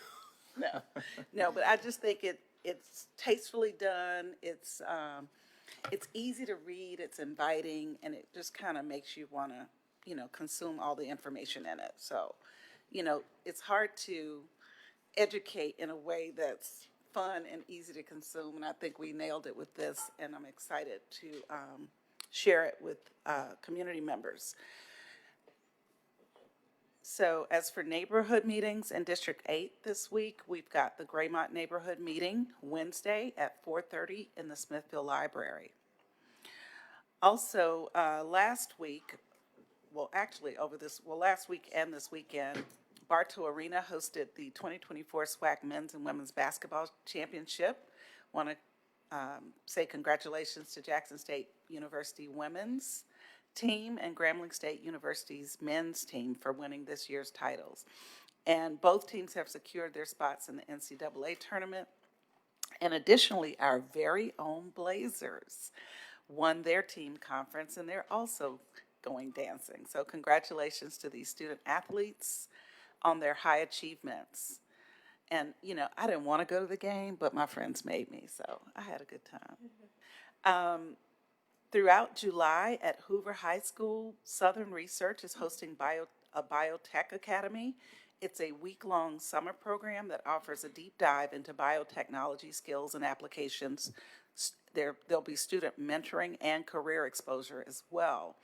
no, but I just think it's tastefully done. It's easy to read, it's inviting, and it just kind of makes you want to, consume all the information in it. So, it's hard to educate in a way that's fun and easy to consume, and I think we nailed it with this, and I'm excited to share it with community members. So as for neighborhood meetings in District 8 this week, we've got the Graymont Neighborhood Meeting Wednesday at 4:30 in the Smithfield Library. Also, last week and this weekend, Bartow Arena hosted the 2024 SWAC Men's and Women's Basketball Championship. Want to say congratulations to Jackson State University Women's team and Grambling State University's men's team for winning this year's titles. And both teams have secured their spots in the NCAA tournament. And additionally, our very own Blazers won their team conference, and they're also going dancing. So congratulations to these student athletes on their high achievements. And, I didn't want to go to the game, but my friends made me, so I had a good time. Throughout July at Hoover High School, Southern Research is hosting a Biotech Academy. It's a week-long summer program that offers a deep dive into biotechnology skills and applications. There'll be student mentoring and career exposure as well.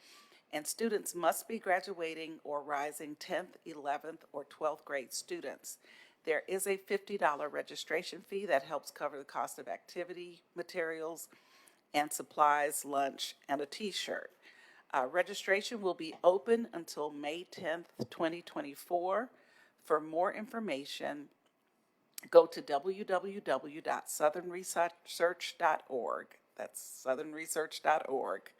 And students must be graduating or rising 10th, 11th, or 12th grade students. There is a $50 registration fee that helps cover the cost of activity, materials, and supplies, lunch, and a t-shirt. Registration will be open until May 10th, 2024. For more information, go to www.southernresearch.org. That's southernresearch.org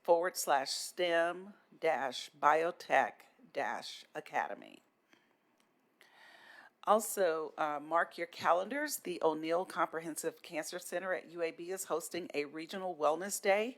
/STEM-biotech-academy. Also, mark your calendars. The O'Neill Comprehensive Cancer Center at UAB is hosting a regional wellness day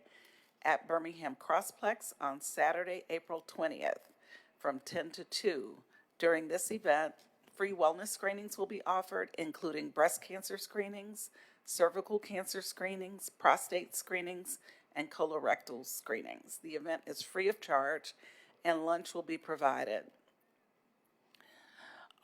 at Birmingham Crossplex on Saturday, April 20th from 10 to 2. During this event, free wellness screenings will be offered, including breast cancer screenings, cervical cancer screenings, prostate screenings, and colorectal screenings. The event is free of charge, and lunch will be provided.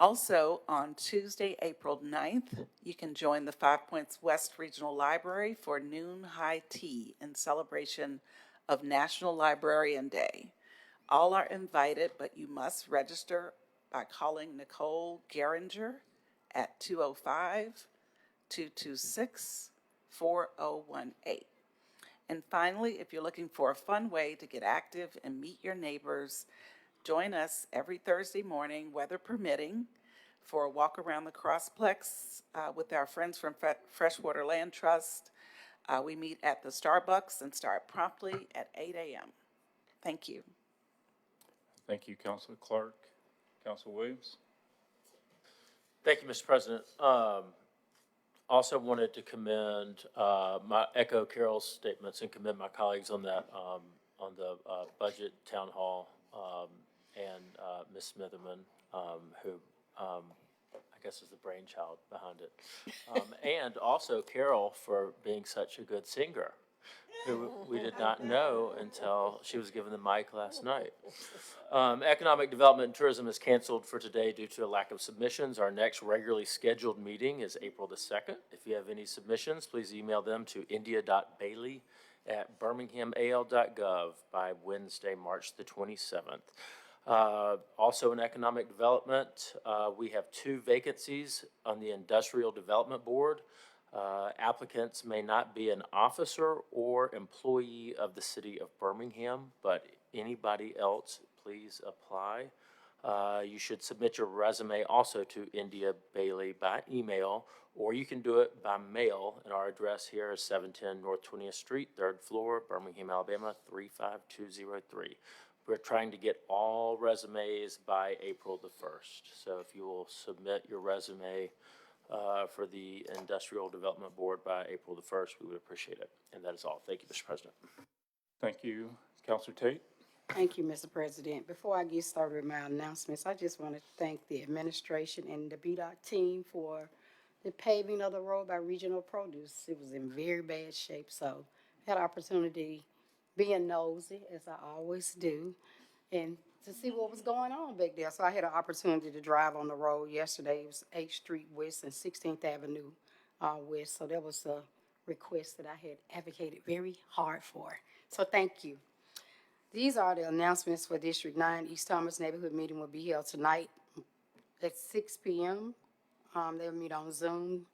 Also, on Tuesday, April 9th, you can join the 5 Points West Regional Library for noon high tea in celebration of National Librarian Day. All are invited, but you must register by calling Nicole Geringer at 205-226-4018. And finally, if you're looking for a fun way to get active and meet your neighbors, join us every Thursday morning, weather permitting, for a walk around the Crossplex with our friends from Freshwater Land Trust. We meet at the Starbucks and start promptly at 8 a.m. Thank you. Thank you, Councilor Clark. Councilor Williams? Thank you, Mr. President. Also wanted to commend, echo Carol's statements and commend my colleagues on that, on the budget town hall, and Ms. Smitherman, who I guess is the brainchild behind it. And also Carol for being such a good singer, who we did not know until she was given the mic last night. Economic Development and Tourism is canceled for today due to a lack of submissions. Our next regularly scheduled meeting is April the 2nd. If you have any submissions, please email them to india.bailey@birminghamal.gov by Wednesday, March the 27th. Also in Economic Development, we have 2 vacancies on the Industrial Development Board. Applicants may not be an officer or employee of the city of Birmingham, but anybody else, please apply. You should submit your resume also to India Bailey by email, or you can do it by mail. And our address here is 710 North 20th Street, 3rd floor, Birmingham, Alabama, 35203. We're trying to get all resumes by April the 1st. So if you will submit your resume for the Industrial Development Board by April the 1st, we would appreciate it. And that is all. Thank you, Mr. President. Thank you. Counselor Tate? Thank you, Mr. President. Before I get started with my announcements, I just want to thank the administration and the BDOT team for the paving of the road by Regional Produce. It was in very bad shape, so I had opportunity being nosy, as I always do, and to see what was going on back there. So I had an opportunity to drive on the road yesterday. It was 8th Street West and 16th Avenue West, so that was a request that I had advocated very hard for. So thank you. These are the announcements for District 9. East Thomas Neighborhood Meeting will be held tonight at 6 p.m. They'll meet on Zoom.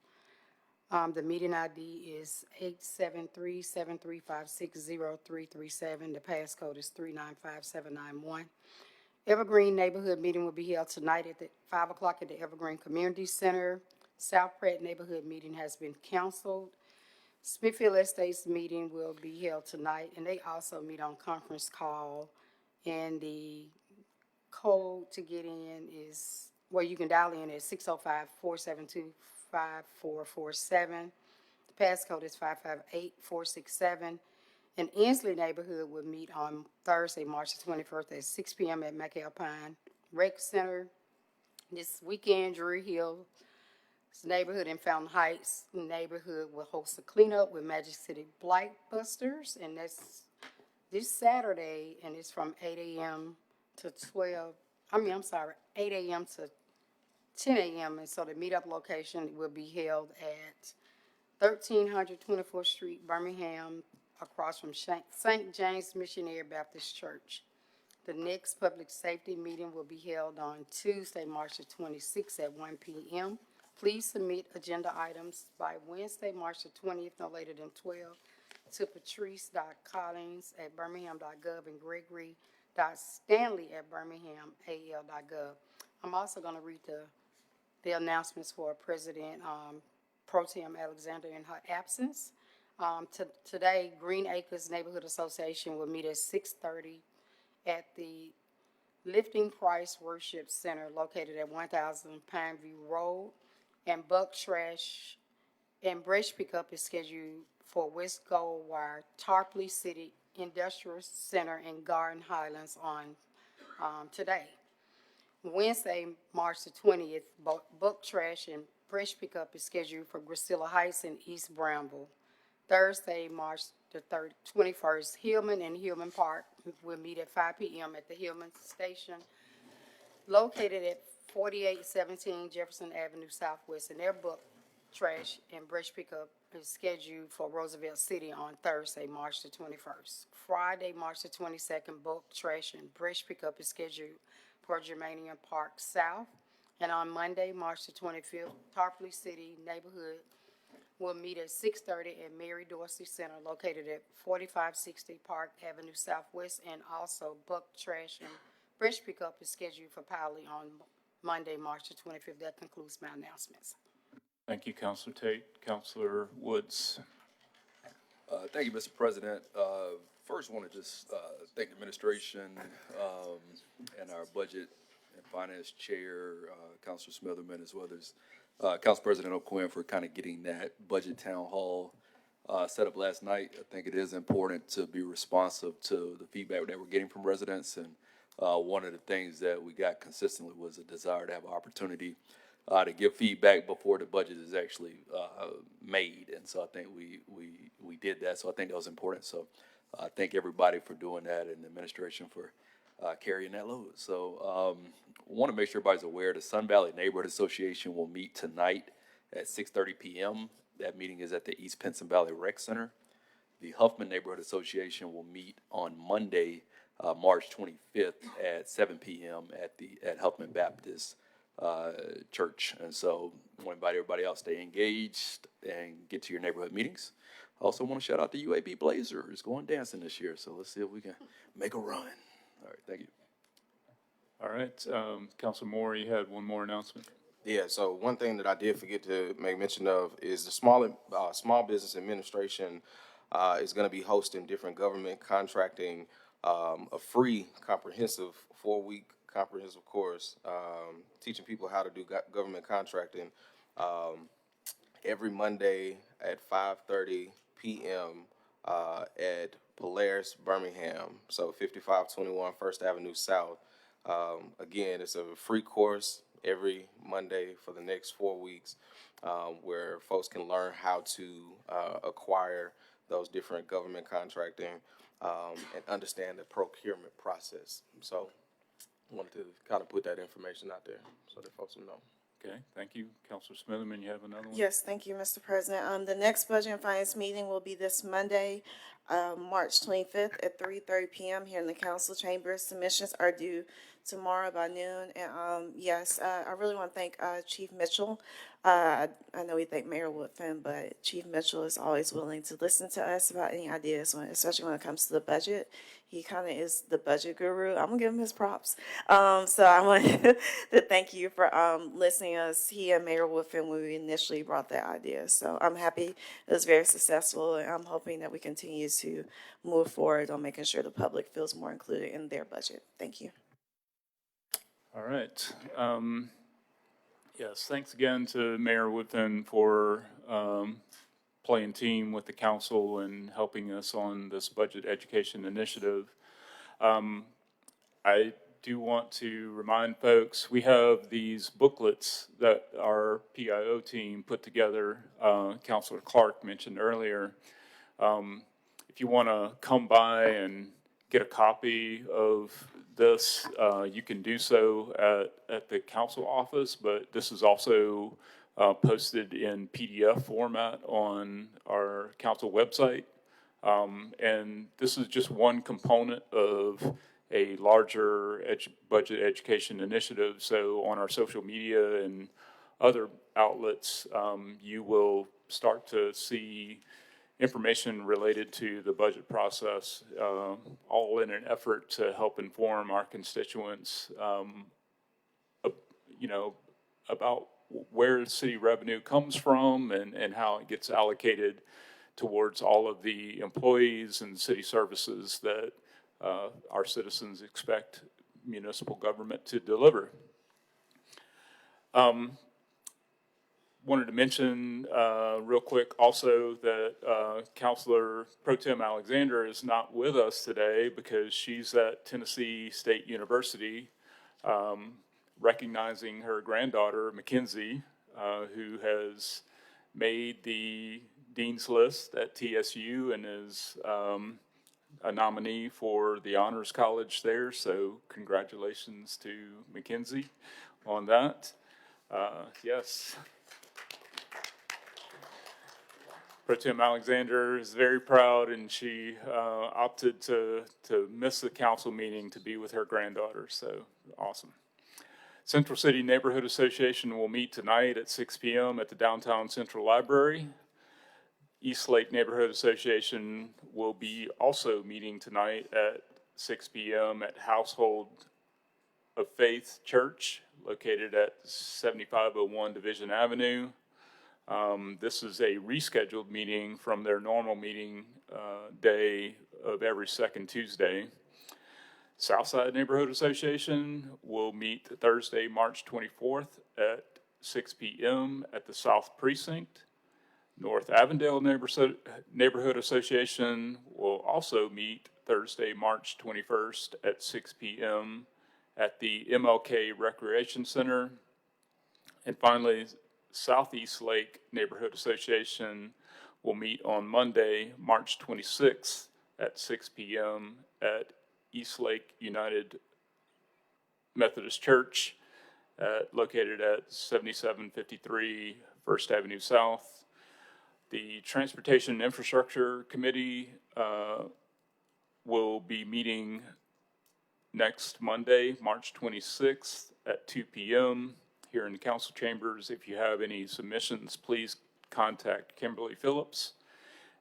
The meeting ID is 873-735-60337. The passcode is 395791. Evergreen Neighborhood Meeting will be held tonight at 5 o'clock at the Evergreen Community Center. South Pratt Neighborhood Meeting has been canceled. Smithfield Estates meeting will be held tonight, and they also meet on conference call. And the code to get in is, well, you can dial in at 605-472-5447. The passcode is 558467. And Inslee neighborhood will meet on Thursday, March the 21st at 6 p.m. at McAlpine Rec Center. This weekend, Drury Hill neighborhood in Fountain Heights neighborhood will host a cleanup with Magic City Blight Busters, and that's this Saturday, and it's from 8 a.m. to 8 a.m. to 10 a.m. And so the meetup location will be held at 1300 24th Street, Birmingham, across from St. James Missionary Baptist Church. The next public safety meeting will be held on Tuesday, March the 26th at 1 p.m. Please submit agenda items by Wednesday, March the 20th, no later than 12, to patrice.collins@birmingham.gov and gregory.stanley@birminghamal.gov. I'm also going to read the announcements for President Pro Tem Alexander in her absence. Today, Green Acres Neighborhood Association will meet at 6:30 at the Lifting Price Worship Center located at 1000 Pineview Road. And buck trash and brush pickup is scheduled for West Goldwire, Tarpley City Industrial Center and Garden Highlands on today. Wednesday, March the 20th, buck trash and brush pickup is scheduled for Gracilla Heights and East Bramble. Thursday, March the 21st, Hillman and Hillman Park will meet at 5 p.m. at the Hillman Station, located at 4817 Jefferson Avenue Southwest, and their buck trash and brush pickup is scheduled for Roosevelt City on Thursday, March the 21st. Friday, March the 22nd, buck trash and brush pickup is scheduled for Germanium Park South. And on Monday, March the 25th, Tarpley City neighborhood will meet at 6:30 at Mary Dorsey Center, located at 4560 Park Avenue Southwest, and also buck trash and brush pickup is scheduled for Powley on Monday, March the 25th. That concludes my announcements. Thank you, Counselor Tate. Counselor Woods. Thank you, Mr. President. First, I want to just thank the administration and our Budget and Finance Chair, Counselor Smitherman, as well as Council President O'Quinn for kind of getting that budget town hall set up last night. I think it is important to be responsive to the feedback that we're getting from residents, and one of the things that we got consistently was a desire to have an opportunity to give feedback before the budget is actually made, and so I think we did that. So I think that was important. So I thank everybody for doing that, and the administration for carrying that load. So want to make sure everybody's aware the Sun Valley Neighborhood Association will meet tonight at 6:30 p.m. That meeting is at the East Pinson Valley Rec Center. The Huffman Neighborhood Association will meet on Monday, March 25th at 7 p.m. at Huffman Baptist Church. And so I want to invite everybody else to stay engaged and get to your neighborhood meetings. I also want to shout out the UAB Blazers going dancing this year. So let's see if we can make a run. All right, thank you. All right, Councilor Moore, you had one more announcement. Yeah, so one thing that I did forget to make mention of is the Small Business Administration is going to be hosting different government contracting, a free comprehensive 4-week comprehensive course, teaching people how to do government contracting every Monday at 5:30 p.m. At Polaris, Birmingham, so 5521 First Avenue South. Again, it's a free course every Monday for the next 4 weeks, where folks can learn how to acquire those different government contracting and understand the procurement process. So I wanted to kind of put that information out there so that folks will know. Okay, thank you. Councilor Smitherman, you have another one? Yes, thank you, Mr. President. The next Budget and Finance meeting will be this Monday, March 25th at 3:30 p.m. here in the council chambers. Submissions are due tomorrow by noon. And, yes, I really want to thank, Chief Mitchell. I know we thank Mayor Woodfin, but Chief Mitchell is always willing to listen to us about any ideas, especially when it comes to the budget. He kind of is the budget guru. I'm gonna give him his props. So I want to thank you for listening to us. He and Mayor Woodfin when we initially brought that idea. So I'm happy it was very successful, and I'm hoping that we continue to move forward on making sure the public feels more included in their budget. Thank you. All right. Yes, thanks again to Mayor Woodfin for playing team with the council and helping us on this budget education initiative. I do want to remind folks, we have these booklets that our PIO team put together, Councilor Clark mentioned earlier. If you want to come by and get a copy of this, you can do so at the council office, but this is also posted in PDF format on our council website. And this is just one component of a larger budget education initiative. So on our social media and other outlets, you will start to see information related to the budget process, all in an effort to help inform our constituents, about where city revenue comes from and how it gets allocated towards all of the employees and city services that our citizens expect municipal government to deliver. Wanted to mention real quick also that Councilor Pro Tem Alexander is not with us today because she's at Tennessee State University recognizing her granddaughter, Mackenzie, who has made the Dean's List at TSU and is a nominee for the Honors College there. So congratulations to Mackenzie on that. Yes. Pro Tem Alexander is very proud, and she opted to miss the council meeting to be with her granddaughter, so awesome. Central City Neighborhood Association will meet tonight at 6 p.m. at the Downtown Central Library. East Lake Neighborhood Association will be also meeting tonight at 6 p.m. at Household of Faith Church, located at 7501 Division Avenue. This is a rescheduled meeting from their normal meeting day of every second Tuesday. Southside Neighborhood Association will meet Thursday, March 24th at 6 p.m. at the South Precinct. North Avondale Neighborhood Association will also meet Thursday, March 21st at 6 p.m. at the MLK Recreation Center. And finally, Southeast Lake Neighborhood Association will meet on Monday, March 26th at 6 p.m. at East Lake United Methodist Church, located at 7753 First Avenue South. The Transportation and Infrastructure Committee will be meeting next Monday, March 26th at 2 p.m. here in the council chambers. If you have any submissions, please contact Kimberly Phillips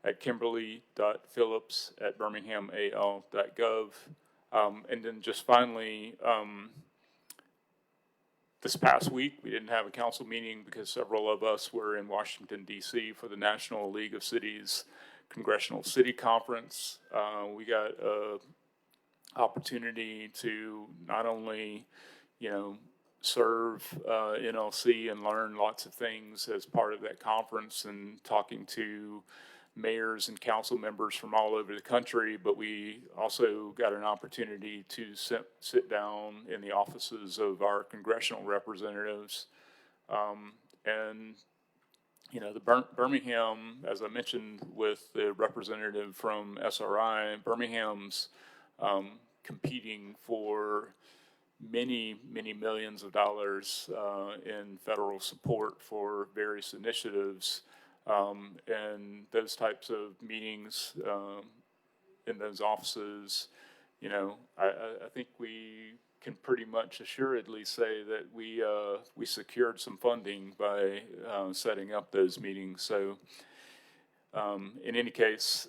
at kimberly.phillips@birminghamal.gov. And then just finally, This past week, we didn't have a council meeting because several of us were in Washington, D.C. for the National League of Cities Congressional City Conference. We got a opportunity to not only, serve NLC and learn lots of things as part of that conference and talking to mayors and council members from all over the country, but we also got an opportunity to sit down in the offices of our congressional representatives. And the Birmingham, as I mentioned with the representative from SRI, Birmingham's competing for many, many millions of dollars in federal support for various initiatives. And those types of meetings in those offices, I think we can pretty much assuredly say that we secured some funding by setting up those meetings. So in any case,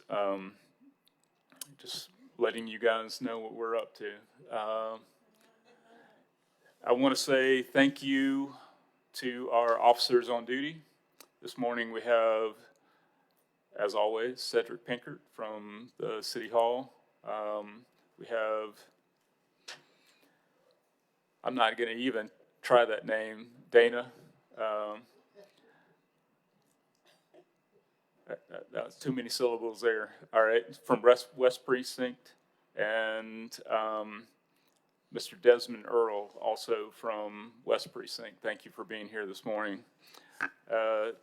just letting you guys know what we're up to. I want to say thank you to our officers on duty. This morning we have, as always, Cedric Pinkert from the City Hall. We have, I'm not going to even try that name, Dana. That was too many syllables there. All right, from West Precinct, and Mr. Desmond Earl, also from West Precinct. Thank you for being here this morning.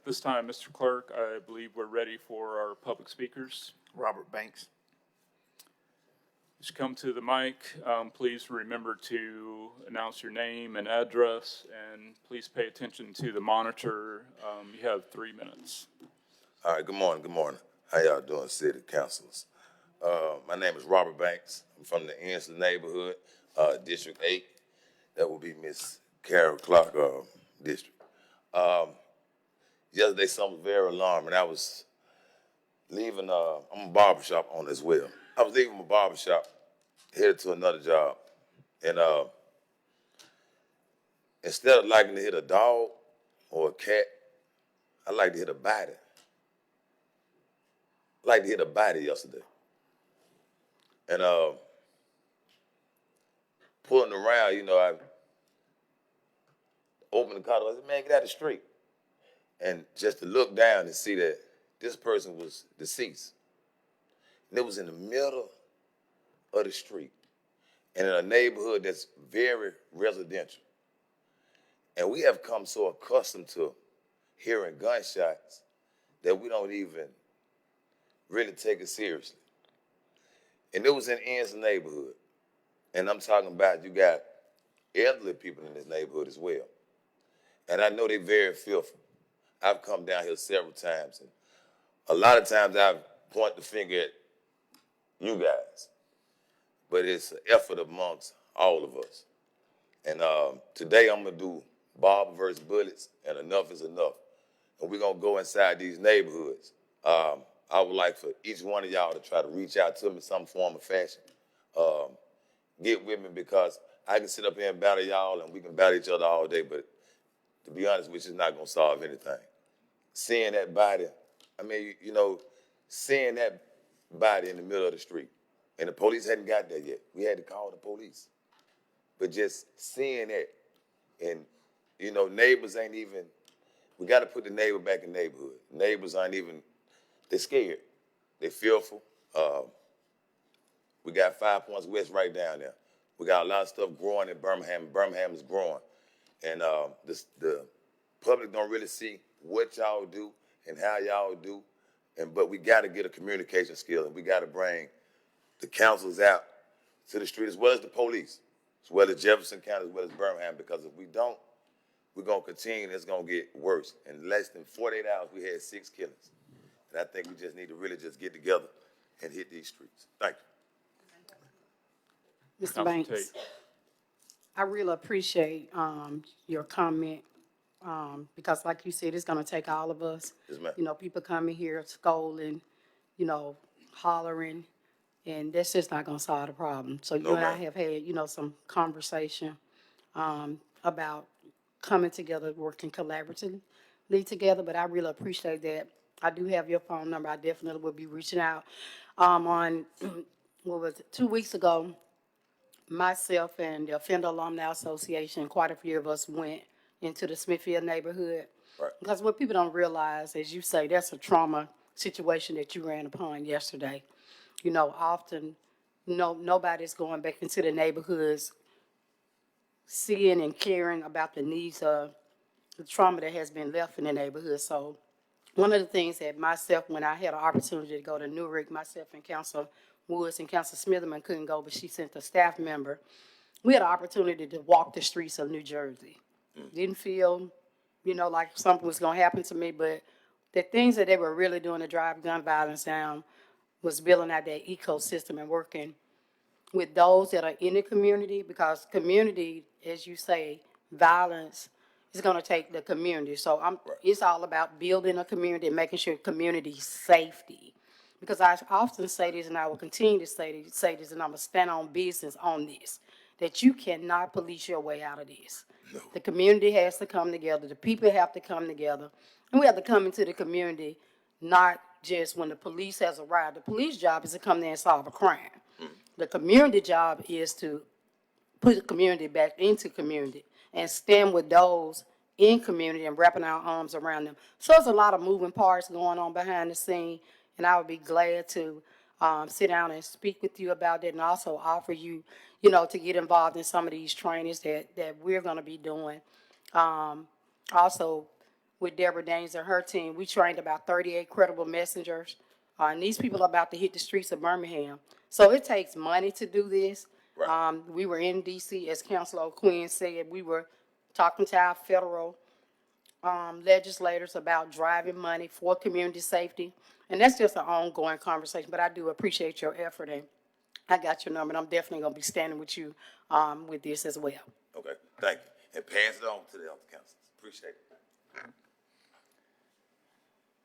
This time, Mr. Clerk, I believe we're ready for our public speakers. Robert Banks. Just come to the mic. Please remember to announce your name and address, and please pay attention to the monitor. You have 3 minutes. All right, good morning, good morning. How y'all doing, city councilors? My name is Robert Banks. I'm from the Ensley neighborhood, District 8. That will be Miss Carol Clark district. Yesterday, something was very alarming. I was leaving, I'm a barbershop owner as well. I was leaving my barbershop, headed to another job. And instead of liking to hit a dog or a cat, I like to hit a body. I like to hit a body yesterday. And pulling around, I opened the car door. I said, man, get out of the street. And just to look down and see that this person was deceased. And it was in the middle of the street and in a neighborhood that's very residential. And we have come so accustomed to hearing gunshots that we don't even really take it seriously. And it was in Ensley neighborhood. And I'm talking about you got elderly people in this neighborhood as well. And I know they're very fearful. I've come down here several times, and a lot of times I've pointed the finger at you guys. But it's an effort amongst all of us. And today I'm going to do Barber versus Bullets, and enough is enough. And we're going to go inside these neighborhoods. I would like for each one of y'all to try to reach out to me in some form or fashion. Get with me, because I can sit up here and battle y'all, and we can battle each other all day, but to be honest with you, it's not going to solve anything. Seeing that body, seeing that body in the middle of the street, and the police hadn't got there yet. We had to call the police. But just seeing that, and, neighbors ain't even, we got to put the neighbor back in the neighborhood. Neighbors aren't even, they're scared. They're fearful. We got 5 Points West right down there. We got a lot of stuff growing in Birmingham. Birmingham is growing. And the public don't really see what y'all do and how y'all do. But we got to get a communication skill, and we got to bring the councils out to the street, as well as the police, as well as Jefferson County, as well as Birmingham, because if we don't, we're going to continue, and it's going to get worse. In less than 48 hours, we had 6 killings. And I think we just need to really just get together and hit these streets. Thank you. Mr. Banks, I really appreciate your comment because, like you said, it's going to take all of us. Yes, ma'am. People coming here scolding, hollering, and that's just not going to solve the problem. So you and I have had, some conversation about coming together, working collaboratively together, but I really appreciate that. I do have your phone number. I definitely will be reaching out. On, what was it, 2 weeks ago, myself and the Offender Alumni Association, quite a few of us went into the Smithfield neighborhood. Right. Because what people don't realize, as you say, that's a trauma situation that you ran upon yesterday. You know, often, nobody's going back into the neighborhoods, seeing and caring about the needs of the trauma that has been left in the neighborhood. So one of the things that myself, when I had an opportunity to go to Newark, myself and Council Woods and Council Smitherman couldn't go, but she sent a staff member. We had an opportunity to walk the streets of New Jersey. Didn't feel, like something was going to happen to me, but the things that they were really doing to drive gun violence down was building out that ecosystem and working with those that are in the community, because community, as you say, violence is going to take the community. So it's all about building a community and making sure community safety. Because I often say this, and I will continue to say this, and I'm going to stand on business on this, that you cannot police your way out of this. No. The community has to come together. The people have to come together. And we have to come into the community, not just when the police has arrived. The police job is to come there and solve a crime. The community job is to put the community back into community and stand with those in community and wrapping our arms around them. So there's a lot of moving parts going on behind the scene, and I would be glad to sit down and speak with you about that, and also offer you, to get involved in some of these trainings that we're going to be doing. Also, with Deborah Daines and her team, we trained about 38 credible messengers. And these people are about to hit the streets of Birmingham. So it takes money to do this. Right. We were in D.C., as Councilor Quinn said, we were talking to our federal legislators about driving money for community safety. And that's just an ongoing conversation, but I do appreciate your effort, and I got your number, and I'm definitely going to be standing with you with this as well. Okay, thank you. And pass it on to the other councils. Appreciate it.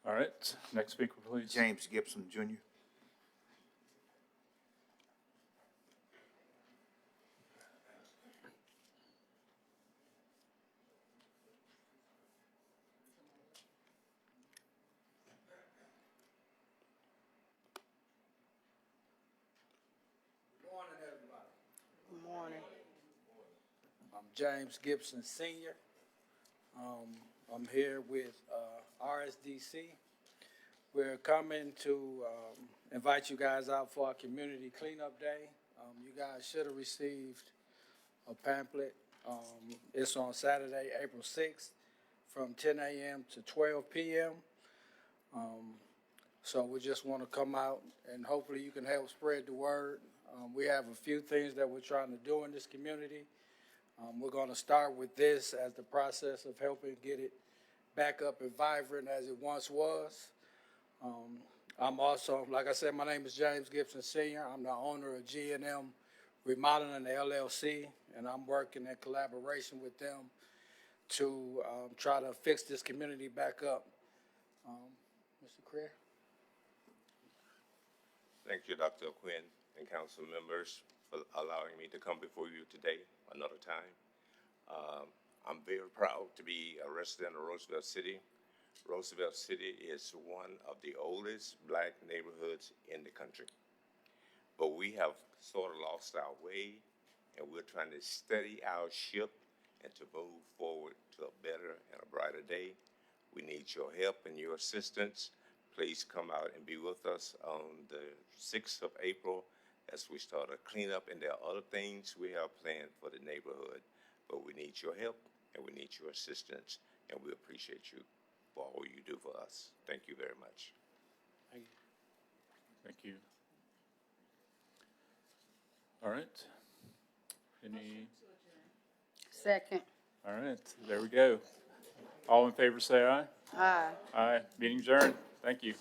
All right, next speaker, please. James Gibson, Jr. Good morning. I'm James Gibson Sr. I'm here with RSDC. We're coming to invite you guys out for our community cleanup day. You guys should have received a pamphlet. It's on Saturday, April 6th from 10 a.m. to 12 p.m. So we just want to come out and hopefully you can help spread the word. We have a few things that we're trying to do in this community. We're going to start with this as the process of helping get it back up and vibrant as it once was. I'm also, like I said, my name is James Gibson Sr. I'm the owner of G&M Remodeling LLC, and I'm working in collaboration with them to try to fix this community back up. Mr. Creer? Thank you, Dr. Quinn and council members, for allowing me to come before you today another time. I'm very proud to be a resident of Roosevelt City. Roosevelt City is one of the oldest black neighborhoods in the country. But we have sort of lost our way, and we're trying to steady our ship and to move forward to a better and a brighter day. We need your help and your assistance. Please come out and be with us on the 6th of April as we start a cleanup, and there are other things we have planned for the neighborhood. But we need your help and we need your assistance, and we appreciate you for all you do for us. Thank you very much. Thank you. All right. Any? Second. All right, there we go. All in favor say aye. Aye. Aye. Meeting adjourned. Thank you.